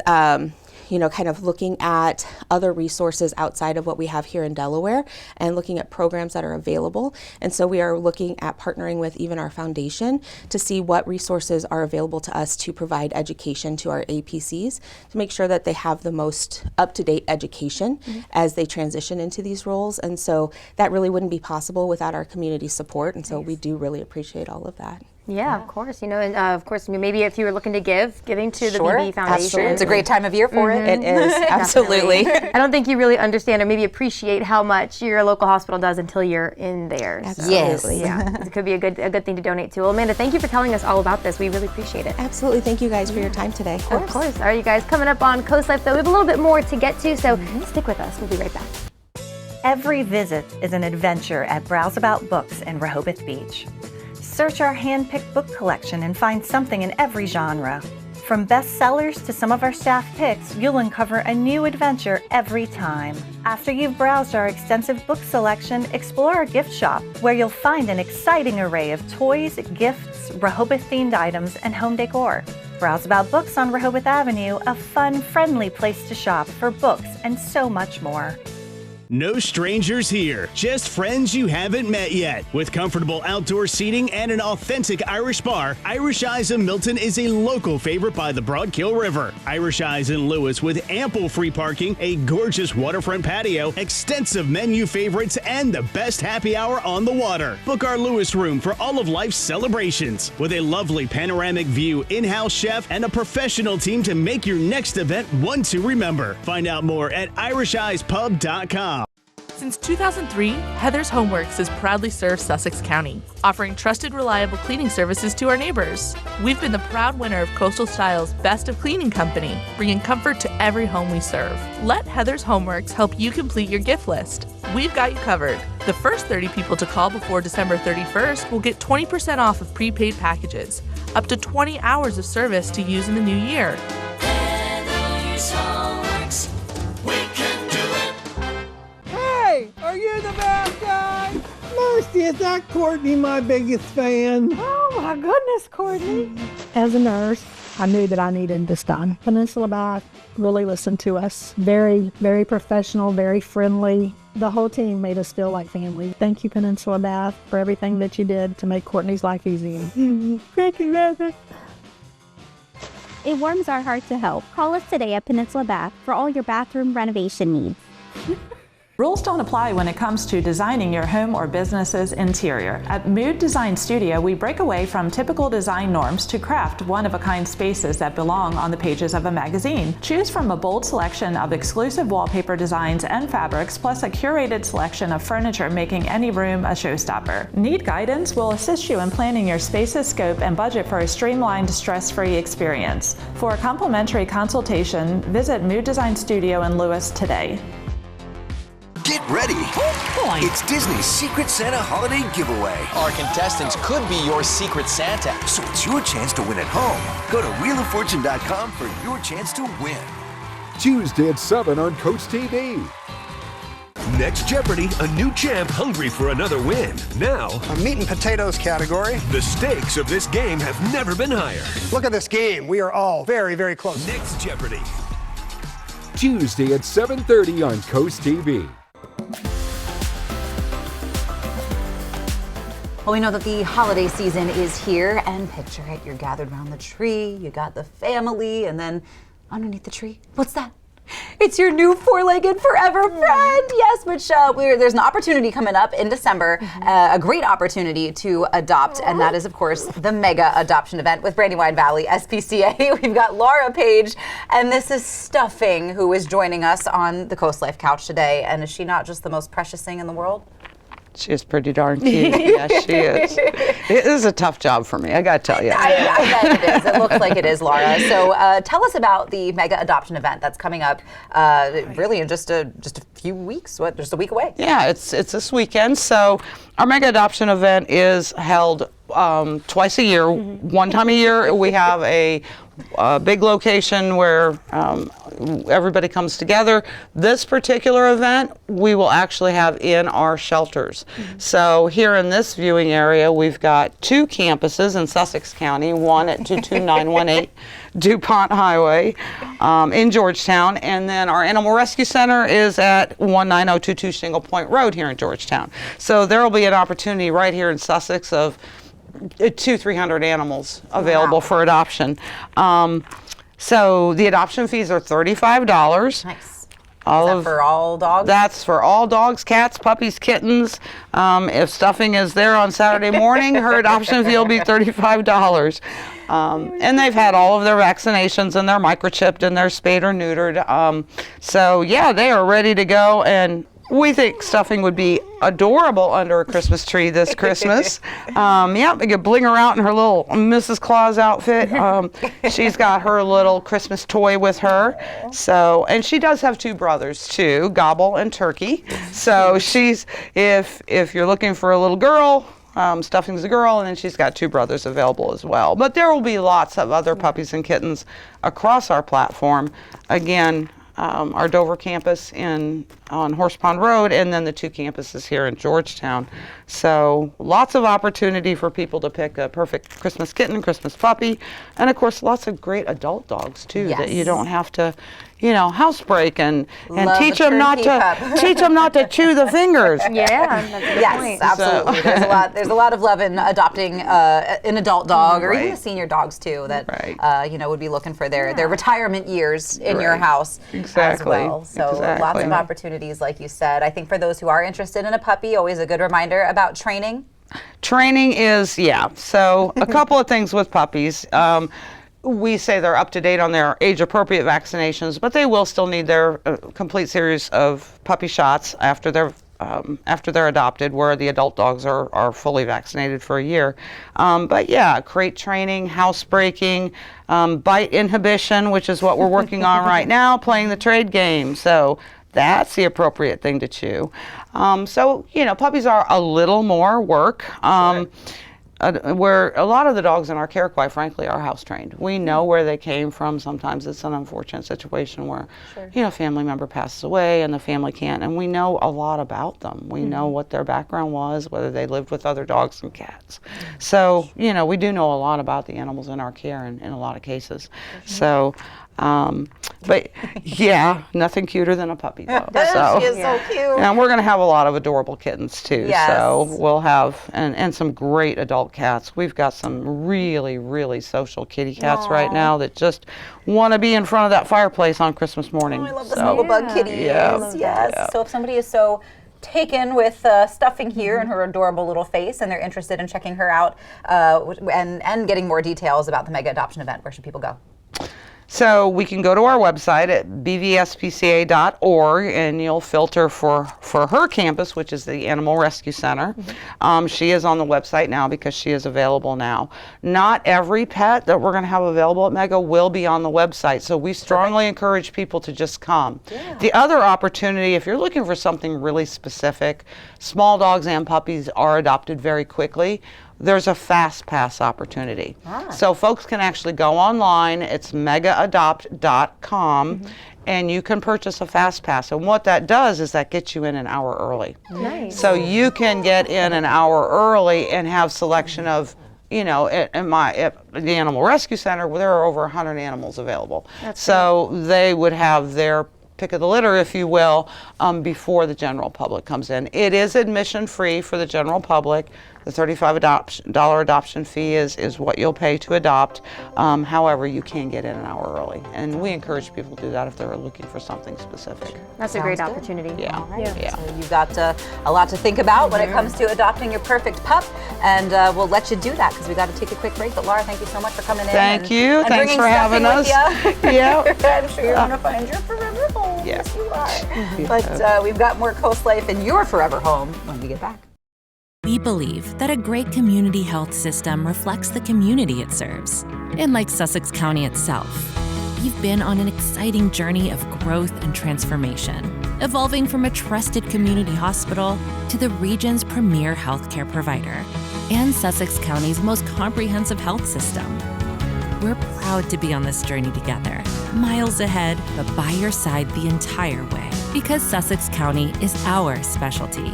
you know, kind of looking at other resources outside of what we have here in Delaware and looking at programs that are available. And so we are looking at partnering with even our foundation to see what resources are available to us to provide education to our APCs to make sure that they have the most up-to-date education as they transition into these roles. And so that really wouldn't be possible without our community support. And so we do really appreciate all of that. Yeah, of course. You know, and of course, maybe if you were looking to giving to the BB Foundation. Absolutely. It's a great time of year for it. It is, absolutely. I don't think you really understand or maybe appreciate how much your local hospital does until you're in there. Absolutely. So, yeah, it could be a good thing to donate to. Well, Amanda, thank you for telling us all about this. We really appreciate it. Absolutely. Thank you guys for your time today. Of course. All right, you guys, coming up on Coast Life, though, we have a little bit more to get to, so stick with us. We'll be right back. Every visit is an adventure at Browse About Books in Rehoboth Beach. Search our hand-picked book collection and find something in every genre. From bestsellers to some of our staff picks, you'll uncover a new adventure every time. After you've browsed our extensive book selection, explore our gift shop, where you'll find an exciting array of toys, gifts, Rehoboth-themed items, and home decor. Browse About Books on Rehoboth Avenue, a fun, friendly place to shop for books and so much more. No strangers here, just friends you haven't met yet. With comfortable outdoor seating and an authentic Irish bar, Irish Eyes in Milton is a local favorite by the Broadkill River. Irish Eyes in Lewis with ample free parking, a gorgeous waterfront patio, extensive menu favorites, and the best happy hour on the water. Book our Lewis room for all of life's celebrations. With a lovely panoramic view, in-house chef, and a professional team to make your next event one to remember. Find out more at irisheyespub.com. Since 2003, Heather's Homeworks has proudly served Sussex County, offering trusted, reliable cleaning services to our neighbors. We've been the proud winner of Coastal Style's Best of Cleaning Company, bringing comfort to every home we serve. Let Heather's Homeworks help you complete your gift list. We've got you covered. The first 30 people to call before December 31st will get 20% off of prepaid packages, up to 20 hours of service to use in the new year. Heather's Homeworks, we can do it. Hey, are you the bad guy? Mercy, is that Courtney my biggest fan? Oh my goodness, Courtney. As a nurse, I knew that I needed this done. Peninsula Bath really listened to us. Very, very professional, very friendly. The whole team made us feel like family. Thank you, Peninsula Bath, for everything that you did to make Courtney's life easy. Thank you, Heather. It warms our heart to help. Call us today at Peninsula Bath for all your bathroom renovation needs. Rules don't apply when it comes to designing your home or business's interior. At Mood Design Studio, we break away from typical design norms to craft one-of-a-kind spaces that belong on the pages of a magazine. Choose from a bold selection of exclusive wallpaper designs and fabrics, plus a curated selection of furniture, making any room a showstopper. Need guidance? We'll assist you in planning your space's scope and budget for a streamlined, stress-free experience. For a complimentary consultation, visit Mood Design Studio in Lewis today. Get ready. It's Disney's Secret Santa Holiday Giveaway. Our contestants could be your Secret Santa. So it's your chance to win at home. Go to wheeloffortune.com for your chance to win. Tuesday at 7 on Coast TV. Next Jeopardy, a new champ hungry for another win. Now, a meat and potatoes category. The stakes of this game have never been higher. Look at this game. We are all very, very close. Next Jeopardy. Tuesday at 7:30 on Coast TV. Well, we know that the holiday season is here, and picture it, you're gathered around the tree, you got the family, and then underneath the tree, what's that? It's your new four-legged forever friend. Yes, which there's an opportunity coming up in December, a great opportunity to adopt, and that is, of course, the Mega Adoption Event with Brandywine Valley SPCA. We've got Laura Page, and this is Stuffing, who is joining us on the Coast Life Couch today. And is she not just the most precious thing in the world? She is pretty darn cute. Yes, she is. It is a tough job for me, I gotta tell you. I bet it is. It looks like it is, Laura. So tell us about the Mega Adoption Event that's coming up really in just a few weeks, just a week away. Yeah, it's this weekend. So our Mega Adoption Event is held twice a year. One time a year we have a big location where everybody comes together. This particular event we will actually have in our shelters. So here in this viewing area we've got two campuses in Sussex County, one at 22918 DuPont Highway in Georgetown, and then our Animal Rescue Center is at 19022 Shingle Point Road here in Georgetown. So there will be an opportunity right here in Sussex of 200-300 animals available for adoption. So the adoption fees are $35. Nice. For all dogs? That's for all dogs, cats, puppies, kittens. If Stuffing is there on Saturday morning, her adoption fee will be $35. And they've had all of their vaccinations, and they're microchipped, and they're spayed or neutered. So yeah, they are ready to go, and we think Stuffing would be adorable under a Christmas tree this Christmas. Yeah, we could bling her out in her little Mrs. Claus outfit. She's got her little Christmas toy with her. So, and she does have two brothers too, Gobble and Turkey. So she's, if you're looking for a little girl, Stuffing's a girl, and then she's got two brothers available as well. But there will be lots of other puppies and kittens across our platform. Again, our Dover campus on Horse Pond Road, and then the two campuses here in Georgetown. So lots of opportunity for people to pick a perfect Christmas kitten, Christmas puppy, and of course lots of great adult dogs too, that you don't have to, housebreak and teach them not to chew the fingers. Yeah, that's a good point. Absolutely. So. There's a lot of love in adopting an adult dog, or even the senior dogs too, that would be looking for their retirement years in your house as well. So lots of opportunities, like you said. I think for those who are interested in a puppy, always a good reminder about training. Training is, so a couple of things with puppies. We say they're up to date on their age-appropriate vaccinations, but they will still need their complete series of puppy shots after they're adopted, where the adult dogs are fully vaccinated for a year. But yeah, crate training, housebreaking, bite inhibition, which is what we're working on right now, playing the trade game. So that's the appropriate thing to chew. So, puppies are a little more work. Where a lot of the dogs in our care, quite frankly, are house trained. We know where they came from. Sometimes it's an unfortunate situation where, a family member passes away and the family can't, and we know a lot about them. We know what their background was, whether they lived with other dogs and cats. So, we do know a lot about the animals in our care in a lot of cases. So, But yeah, nothing cuter than a puppy though. She is so cute. And we're going to have a lot of adorable kittens too. Yes. So we'll have, and some great adult cats. We've got some really, really social kitty cats right now that just want to be in front of that fireplace on Christmas morning. Oh, I love the snugglebug kitties. Yes. Yeah. So if somebody is so taken with stuffing here and her adorable little face and they're interested in checking her out and getting more details about the mega adoption event, where should people go? So we can go to our website at bvspca.org and you'll filter for her campus, which is the Animal Rescue Center. She is on the website now because she is available now. Not every pet that we're going to have available at Mega will be on the website, so we strongly encourage people to just come. Yeah. The other opportunity, if you're looking for something really specific, small dogs and puppies are adopted very quickly. There's a fast pass opportunity. So folks can actually go online, it's megaadopt.com, and you can purchase a fast pass. And what that does is that gets you in an hour early. Nice. So you can get in an hour early and have selection of, you know, at the Animal Rescue Center, where there are over 100 animals available. So they would have their pick of the litter, if you will, before the general public comes in. It is admission free for the general public. The $35 adoption fee is what you'll pay to adopt. However, you can get in an hour early. And we encourage people to do that if they're looking for something specific. That's a great opportunity. Yeah. Yeah. So you've got a lot to think about when it comes to adopting your perfect pup, and we'll let you do that because we got to take a quick break. But Laura, thank you so much for coming in. Thank you. And Thanks for having us. Yeah. I'm sure you're going to find your forever home. Yes, you are. But we've got more Coast Life in your forever home when we get back. We believe that a great community health system reflects the community it serves. And like Sussex County itself, we've been on an exciting journey of growth and transformation, evolving from a trusted community hospital to the region's premier healthcare provider and Sussex County's most comprehensive health system. We're proud to be on this journey together, miles ahead, but by your side the entire way, because Sussex County is our specialty.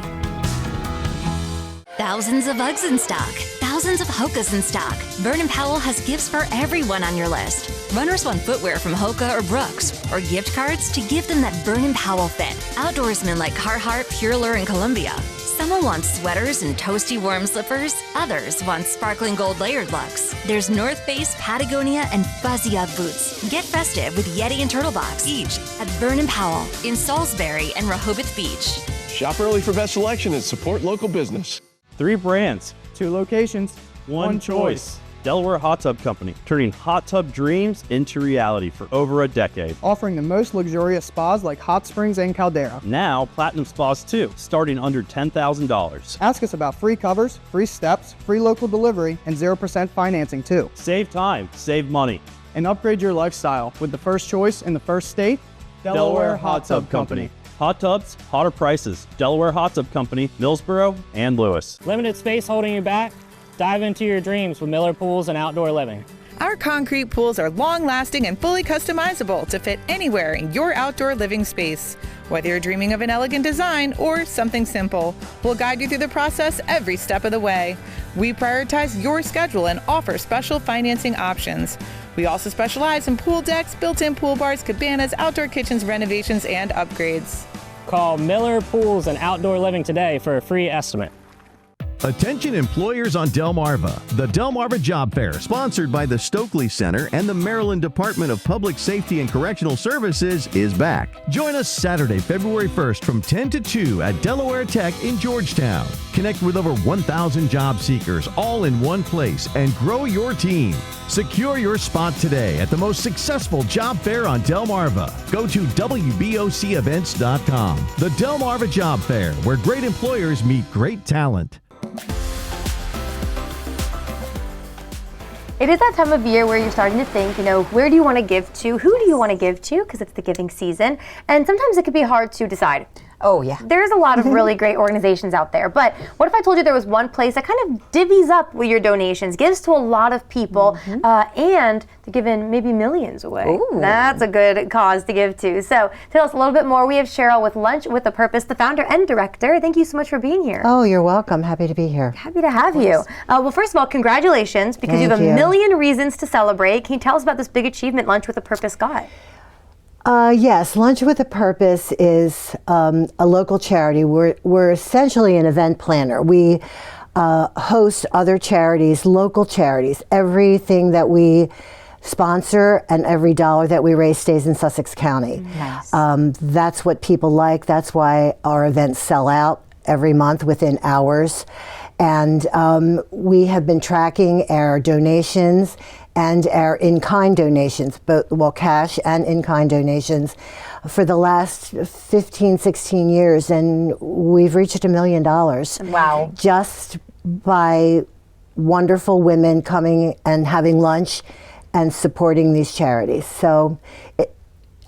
Thousands of Uggs in stock. Thousands of Hokas in stock. Vernon Powell has gifts for everyone on your list. Runners want footwear from Hoka or Brooks, or gift cards to give them that Vernon Powell fit. Outdoorsmen like Carhartt, Pure Lure, and Columbia. Someone wants sweaters and toasty warm slippers. Others want sparkling gold layered looks. There's North Face, Patagonia, and Fuzzy Ugg boots. Get festive with Yeti and Turtle Box each at Vernon Powell in Salisbury and Rehoboth Beach. Shop early for best selection and support local business. 3 brands, 2 locations, 1 choice. Delaware Hot Tub Company, turning hot tub dreams into reality for over a decade. Offering the most luxurious spas like hot springs and Caldera. Now, Platinum Spas too, starting under $10,000. Ask us about free covers, free steps, free local delivery, and 0% financing too. Save time, save money. And upgrade your lifestyle with the first choice in the first state, Delaware Hot Tub Company. Hot tubs, hotter prices. Delaware Hot Tub Company, Millsboro, and Lewis. Limited space holding you back? Dive into your dreams with Miller Pools and Outdoor Living. Our concrete pools are long-lasting and fully customizable to fit anywhere in your outdoor living space. Whether you're dreaming of an elegant design or something simple, we'll guide you through the process every step of the way. We prioritize your schedule and offer special financing options. We also specialize in pool decks, built-in pool bars, cabanas, outdoor kitchens, renovations, and upgrades. Call Miller Pools and Outdoor Living today for a free estimate. Attention employers on Delmarva. The Delmarva Job Fair, sponsored by the Stokely Center and the Maryland Department of Public Safety and Correctional Services, is back. Join us Saturday, February 1st from 10 to 2 at Delaware Tech in Georgetown. Connect with over 1,000 job seekers all in one place and grow your team. Secure your spot today at the most successful job fair on Delmarva. Go to WBOCevents.com. The Delmarva Job Fair, where great employers meet great talent. It is that time of year where you're starting to think, where do you want to give to? Who do you want to give to? Because it's the giving season. And sometimes it can be hard to decide. Oh, yeah. There's a lot of really great organizations out there, but what if I told you there was one place that kind of divvies up with your donations, gives to a lot of people, and to give in maybe millions away? Ooh. That's a good cause to give to. So tell us a little bit more. We have Cheryl with Lunch with a Purpose, the founder and director. Thank you so much for being here. Oh, you're welcome. Happy to be here. Happy to have you. Well, first of all, congratulations, because you have a million reasons to celebrate. Can you tell us about this big achievement Lunch with a Purpose got? Yes, Lunch with a Purpose is a local charity. We're essentially an event planner. We host other charities, local charities. Everything that we sponsor and every dollar that we raise stays in Sussex County. Nice. That's what people like. That's why our events sell out every month within hours. And we have been tracking our donations and our in-kind donations, both cash and in-kind donations, for the last 15, 16 years, and we've reached $1 million. Wow. Just by wonderful women coming and having lunch and supporting these charities. So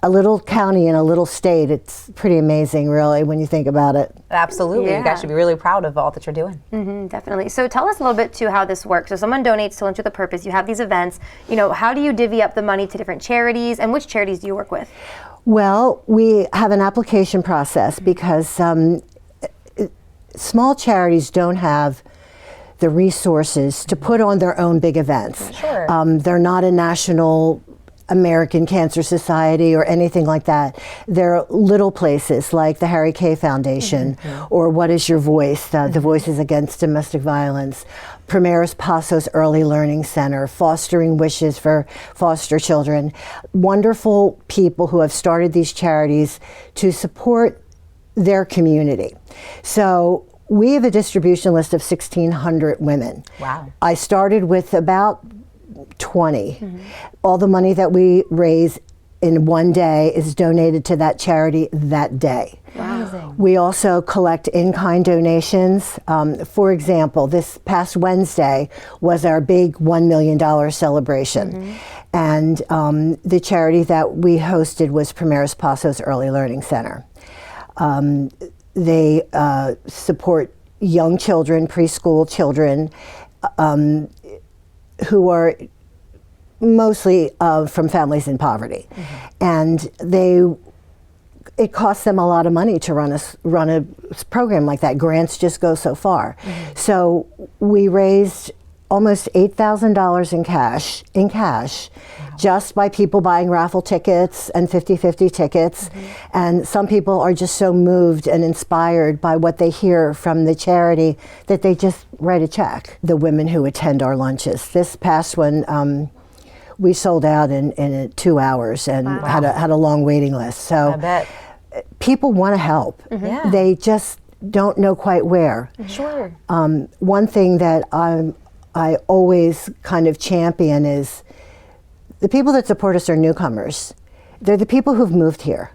a little county and a little state, it's pretty amazing, really, when you think about it. Absolutely. You guys should be really proud of all that you're doing. Definitely. So tell us a little bit, too, how this works. So someone donates to Lunch with a Purpose. You have these events. How do you divvy up the money to different charities, and which charities do you work with? Well, we have an application process because small charities don't have the resources to put on their own big events. Sure. They're not a national American Cancer Society or anything like that. There are little places like the Harry Kay Foundation or What Is Your Voice, the Voices Against Domestic Violence, Primeros Pasos Early Learning Center, Fostering Wishes for Foster Children. Wonderful people who have started these charities to support their community. So we have a distribution list of 1,600 women. Wow. I started with about 20. All the money that we raise in one day is donated to that charity that day. Amazing. We also collect in-kind donations. For example, this past Wednesday was our big $1 million celebration. And the charity that we hosted was Primeros Pasos Early Learning Center. They support young children, preschool children, who are mostly from families in poverty. And it costs them a lot of money to run a program like that. Grants just go so far. So we raised almost $8,000 in cash just by people buying raffle tickets and 50-50 tickets. And some people are just so moved and inspired by what they hear from the charity that they just write a check. The women who attend our lunches. This past one, we sold out in 2 hours and had a long waiting list. So I bet. People want to help. Yeah. They just don't know quite where. Sure. One thing that I always kind of champion is the people that support us are newcomers. They're the people who've moved here.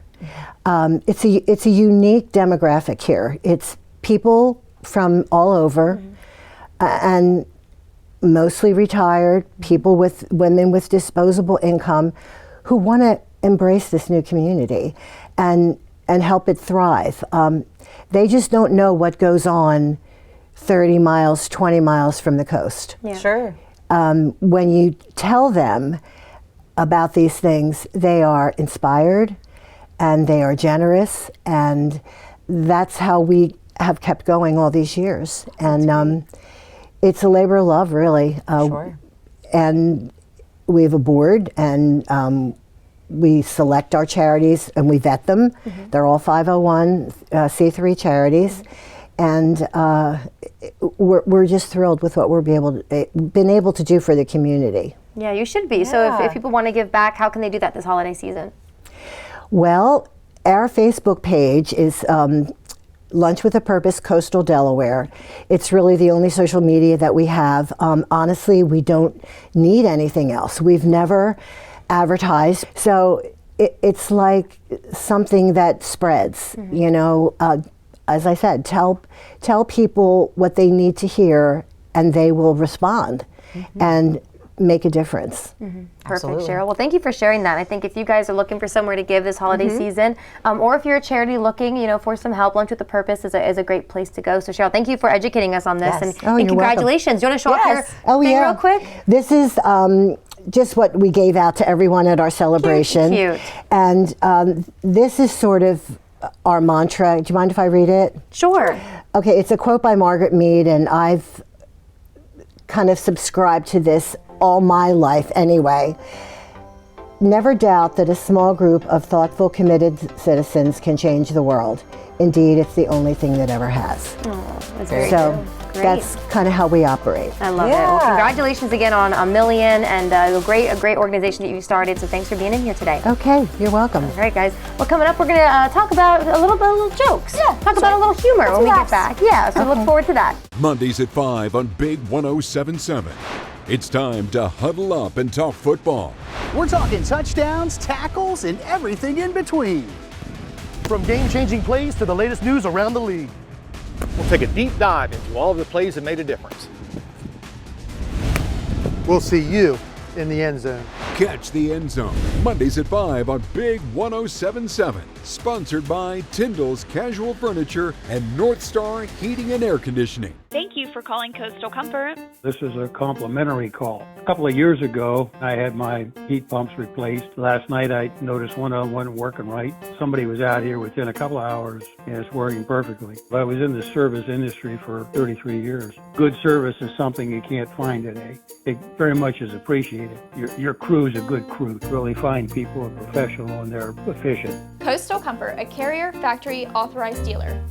It's a unique demographic here. It's people from all over, and mostly retired, women with disposable income who want to embrace this new community and help it thrive. They just don't know what goes on 30 miles, 20 miles from the coast. Yeah. Sure. When you tell them about these things, they are inspired and they are generous, and that's how we have kept going all these years. And it's a labor of love, really. Sure. And we have a board, and we select our charities and we vet them. They're all 501c3 charities. And we're just thrilled with what been able to do for the community. Yeah, you should be. So if people want to give back, how can they do that this holiday season? Well, our Facebook page is Lunch with a Purpose, Coastal Delaware. It's really the only social media that we have. Honestly, we don't need anything else. We've never advertised. So it's like something that spreads, as I said, tell people what they need to hear and they will respond. And make a difference. Perfect, Cheryl. Well, thank you for sharing that. I think if you guys are looking for somewhere to give this holiday season, or if you're a charity looking, for some help, Lunch with a Purpose is a great place to go. So, Cheryl, thank you for educating us on this, and congratulations. Do you want to show off your thing real quick? This is just what we gave out to everyone at our celebration. Cute. And this is sort of our mantra. Do you mind if I read it? Sure. Okay, it's a quote by Margaret Mead, and I've kind of subscribed to this all my life anyway. Never doubt that a small group of thoughtful, committed citizens can change the world. Indeed, it's the only thing that ever has. That's very so true. Great. that's kind of how we operate. I love it. Well, congratulations again on $1 million, and a great organization that you started. So thanks for being in here today. Okay, you're welcome. All right, guys. Well, coming up, we're going to talk about a little jokes. Yeah. Talk about a little humor when we get back. Yeah. So look forward to that. Mondays at 5 on Big 107.7. It's time to huddle up and talk football. We're talking touchdowns, tackles, and everything in between. From game-changing plays to the latest news around the league. We'll take a deep dive into all of the plays that made a difference. We'll see you in the end zone. Catch the End Zone, Mondays at 5 on Big 107.7. Sponsored by Tyndall's Casual Furniture and North Star Heating and Air Conditioning. Thank you for calling Coastal Comfort. This is a complimentary call. A couple of years ago, I had my heat pumps replaced. Last night, I noticed one of them wasn't working right. Somebody was out here within a couple of hours, and it's working perfectly. But I was in the service industry for 33 years. Good service is something you can't find today. It very much is appreciated. Your crew is a good crew. Really fine people, are professional, and they're efficient. Coastal Comfort, a Carrier factory authorized dealer.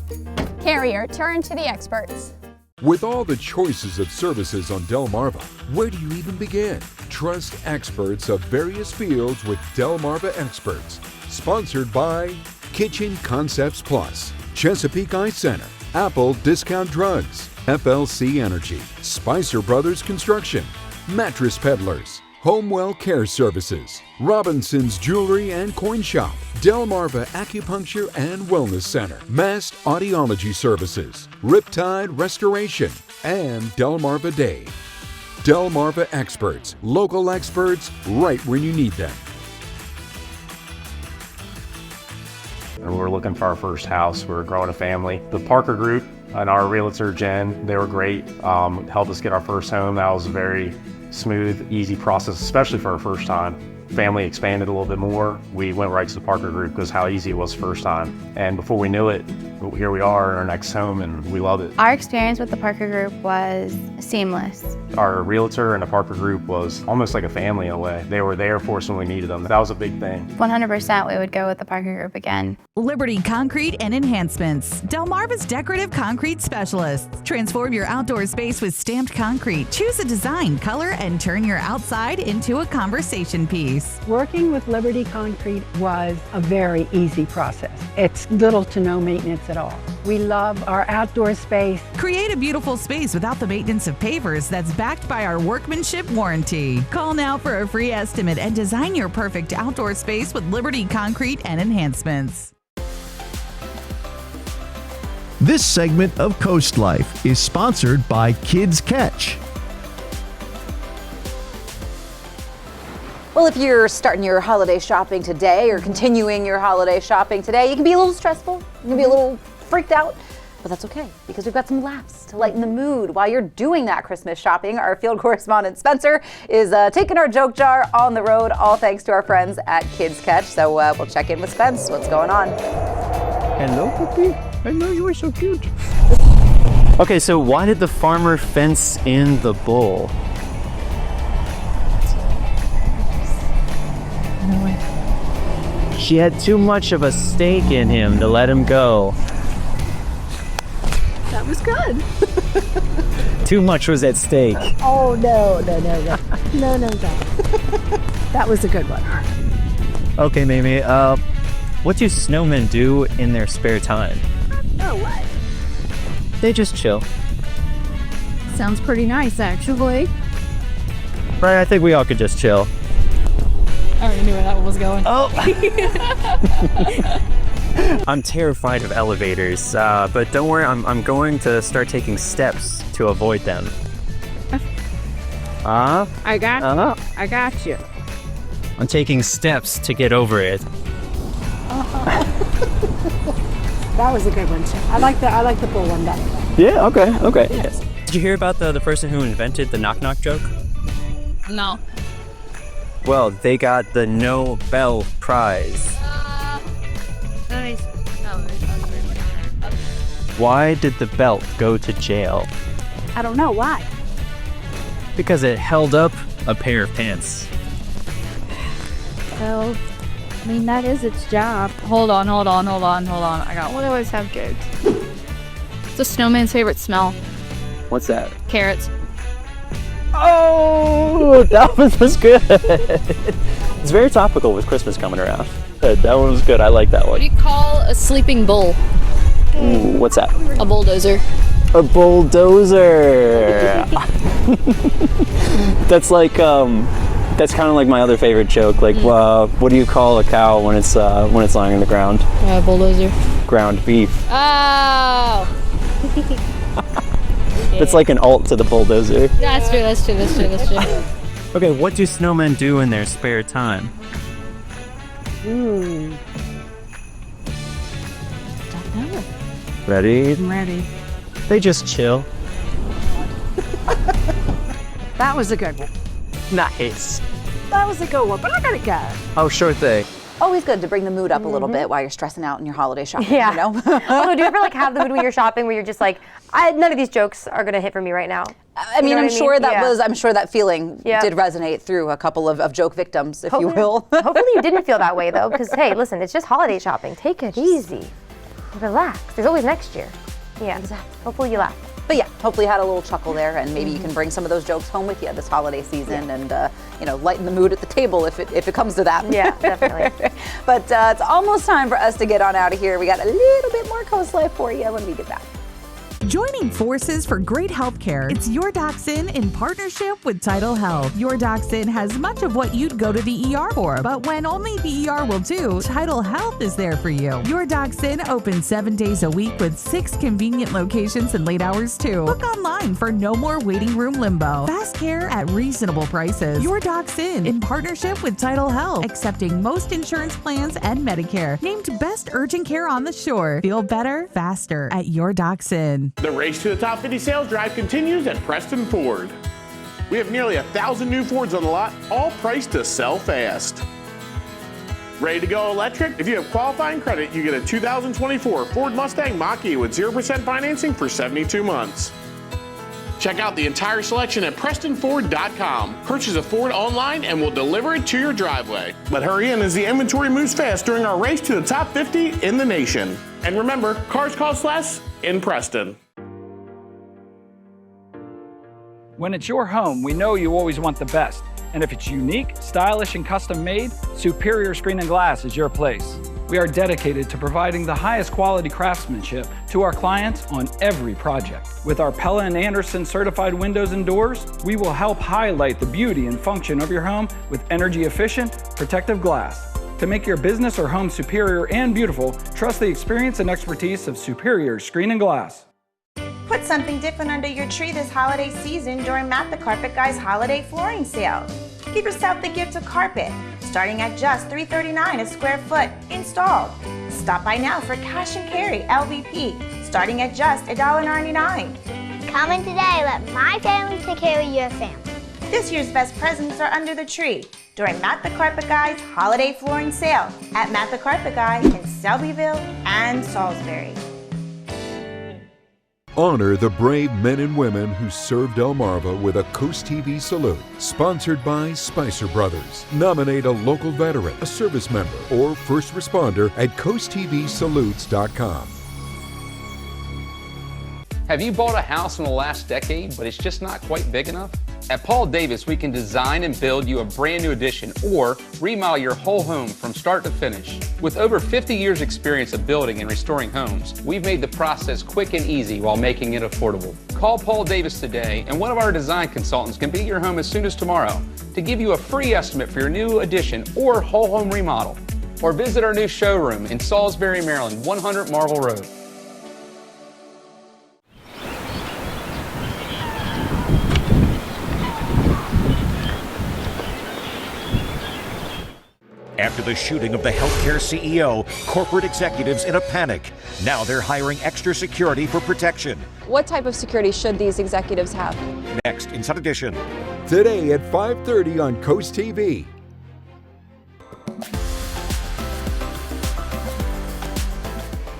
Carrier, turn to the experts. With all the choices of services on Delmarva, where do you even begin? Trust experts of various fields with Delmarva Experts. Sponsored by Kitchen Concepts Plus, Chesapeake Eye Center, Apple Discount Drugs, FLC Energy, Spicer Brothers Construction, Mattress Peddlers, Homewell Care Services, Robinson's Jewelry and Coin Shop, Delmarva Acupuncture and Wellness Center, Mast Audiology Services, Riptide Restoration, and Delmarva Dave. Delmarva Experts, local experts right when you need them. We're looking for our first house. We're growing a family. The Parker Group and our realtor, Jen, they were great. Helped us get our first home. That was a very smooth, easy process, especially for our first time. Family expanded a little bit more. We went right to the Parker Group because how easy it was the first time. And before we knew it, here we are in our next home, and we love it. Our experience with the Parker Group was seamless. Our realtor and the Parker Group was almost like a family in a way. They were there for us when we needed them. That was a big thing. 100% we would go with the Parker Group again. Liberty Concrete and Enhancements. Delmarva's decorative concrete specialists. Transform your outdoor space with stamped concrete. Choose a design, color, and turn your outside into a conversation piece. Working with Liberty Concrete was a very easy process. It's little to no maintenance at all. We love our outdoor space. Create a beautiful space without the maintenance of pavers that's backed by our workmanship warranty. Call now for a free estimate and design your perfect outdoor space with Liberty Concrete and Enhancements. This segment of Coast Life is sponsored by Kids Catch. Well, if you're starting your holiday shopping today or continuing your holiday shopping today, you can be a little stressful, you can be a little freaked out, but that's okay because we've got some laughs to lighten the mood. While you're doing that Christmas shopping, our field correspondent Spencer is taking our joke jar on the road, all thanks to our friends at Kids Catch. So we'll check in with Spence. What's going on? Hello, puppy. I know you are so cute. Okay, so why did the farmer fence in the bull? No way. She had too much of a stake in him to let him go. That was good. Too much was at stake. Oh, no. That was a good one. Okay, Mimi, what do snowmen do in their spare time? Oh, what? They just chill. Sounds pretty nice, actually. Right, I think we all could just chill. I already knew where that one was going. Oh! I'm terrified of elevators, but don't worry, I'm going to start taking steps to avoid them. I got you. I'm taking steps to get over it. That was a good one, too. I like the bull one better. Yeah, okay. Yes. Did you hear about the person who invented the knock-knock joke? No. Well, they got the Nobel Prize. Why did the belt go to jail? I don't know why. Because it held up a pair of pants. Well, I mean, that is its job. Hold on. I got one. We always have jokes. It's a snowman's favorite smell. What's that? Carrots. Oh, that was good. It's very topical with Christmas coming around. That one was good. I like that What one. do you call a sleeping bull? Ooh, what's that? A bulldozer. A bulldozer. That's like that's kind of like my other favorite joke. Like, what do you call a cow when it's lying on the ground? Bulldozer. Ground beef. Oh. That's like an alt to the bulldozer. That's true. Okay, what do snowmen do in their spare time? Don't know. Ready? I'm ready. They just chill. That was a good one. Nice. That was a good one, but I gotta go. Oh, sure thing. Always good to bring the mood up a little bit while you're stressing out in your holiday shopping, Yeah. you know? Although, do you ever like have the mood when you're shopping where you're just like, none of these jokes are gonna hit for me right now? I mean, I'm sure that feeling Yeah. did resonate through a couple of joke victims, if you will. Hopefully you didn't feel that way though, because hey, listen, it's just holiday shopping. Take it easy, relax. There's always next year. Yeah, exactly. Hopefully you laugh. But yeah, hopefully you had a little chuckle there, and maybe you can bring some of those jokes home with you this holiday season, and lighten the mood at the table if it comes to that. Yeah, definitely. But it's almost time for us to get on out of here. We got a little bit more Coast Life for you when we get back. Joining forces for great healthcare, it's Your Dachshund in partnership with Tidal Health. Your Dachshund has much of what you'd go to the ER for, but when only the ER will do, Tidal Health is there for you. Your Dachshund opens 7 days a week with 6 convenient locations and late hours too. Book online for no more waiting room limbo. Fast care at reasonable prices. Your Dachshund in partnership with Tidal Health, accepting most insurance plans and Medicare. Named Best Urgent Care on the Shore. Feel better, faster at Your Dachshund. The race to the top 50 sales drive continues at Preston Ford. We have nearly 1,000 new Fords on the lot, all priced to sell fast. Ready to go electric? If you have qualifying credit, you get a 2024 Ford Mustang Mach-E with 0% financing for 72 months. Check out the entire selection at PrestonFord.com. Purchase a Ford online and we'll deliver it to your driveway. But hurry in as the inventory moves fast during our race to the top 50 in the nation. And remember, cars cost less in Preston. When it's your home, we know you always want the best. And if it's unique, stylish, and custom made, Superior Screen and Glass is your place. We are dedicated to providing the highest quality craftsmanship to our clients on every project. With our Pella and Anderson certified windows and doors, we will help highlight the beauty and function of your home with energy efficient, protective glass. To make your business or home superior and beautiful, trust the experience and expertise of Superior Screen and Glass. Put something different under your tree this holiday season during Matt the Carpet Guy's holiday flooring sale. Give yourself the gift of carpet, starting at just $3.39 a square foot installed. Stop by now for cash and carry LVP, starting at just $1.99. Come in today, let my family take care of your family. This year's best presents are under the tree during Matt the Carpet Guy's holiday flooring sale at Matt the Carpet Guy in Selbyville and Salisbury. Honor the brave men and women who serve Delmarva with a Coast TV salute. Sponsored by Spicer Brothers. Nominate a local veteran, a service member, or first responder at coasttvsalutes.com. Have you bought a house in the last decade, but it's just not quite big enough? At Paul Davis, we can design and build you a brand new addition or remodel your whole home from start to finish. With over 50 years experience of building and restoring homes, we've made the process quick and easy while making it affordable. Call Paul Davis today and one of our design consultants can be at your home as soon as tomorrow to give you a free estimate for your new addition or whole home remodel. Or visit our new showroom in Salisbury, Maryland, 100 Marble Road. After the shooting of the healthcare CEO, corporate executives in a panic. Now they're hiring extra security for protection. What type of security should these executives have? Next, Inside Edition. Today at 5:30 on Coast TV.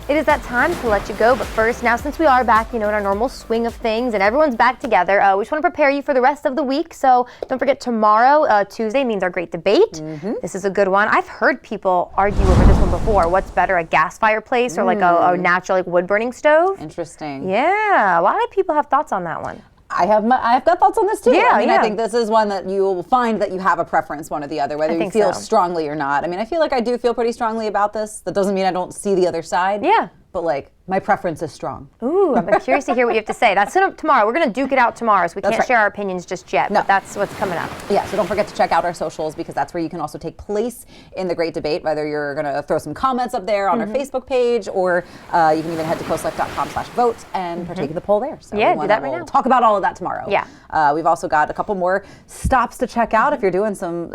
It is that time to let you go, but first, now since we are back, in our normal swing of things and everyone's back together, we just want to prepare you for the rest of the week. So don't forget, tomorrow, Tuesday, means our great debate. This is a good one. I've heard people argue over this one before. What's better, a gas fireplace or like a natural wood burning stove? Interesting. Yeah, a lot of people have thoughts on that one. I've got thoughts on this too. Yeah, I think this is one that you'll find that you have a preference, one or the other, whether you feel strongly or not. I feel like I do feel pretty strongly about this. That doesn't mean I don't see the other side. Yeah. But my preference is strong. Ooh, I'm curious to hear what you have to say. That's tomorrow. We're going to duke it out tomorrow, so we can't share our opinions just yet. But that's what's coming up. Yeah, so don't forget to check out our socials, because that's where you can also take place in the great debate, whether you're going to throw some comments up there on our Facebook page, or you can even head to coastlife.com/vote and partake in the poll there. So do that right now. We'll talk about all of that tomorrow. Yeah. We've also got a couple more stops to check out if you're doing some,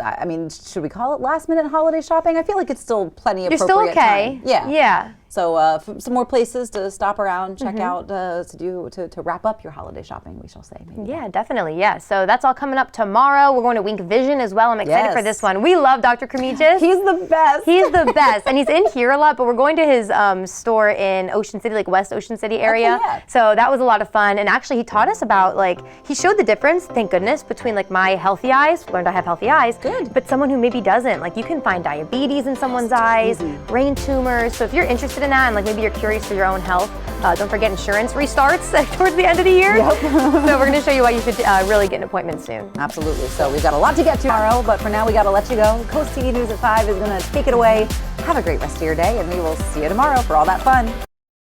should we call it last minute holiday shopping? I feel like it's still plenty appropriate. You're still okay. Time. Yeah. Yeah. So some more places to stop around, check out, to wrap up your holiday shopping, we shall say. Maybe. Yeah, definitely. Yeah. So that's all coming up tomorrow. We're going to Wink Vision as well. I'm excited for this one. We love Dr. Kremigis. He's the best. He's the best. And he's in here a lot, but we're going to his store in Ocean City, West Ocean City area. Okay, yeah. So that was a lot of fun. And actually, he taught us about, he showed the difference, thank goodness, between my healthy eyes, learned I have healthy eyes. Good. But someone who maybe doesn't. You can find diabetes in someone's eyes, brain tumors. So if you're interested in that and maybe you're curious for your own health, don't forget insurance restarts towards the end of the year. Yep. So we're going to show you why you should really get an appointment soon. Absolutely. So we've got a lot to get to tomorrow, but for now we got to let you go. Coast TV News at 5 is going to take it away. Have a great rest of your day, and we will see you tomorrow for all that fun.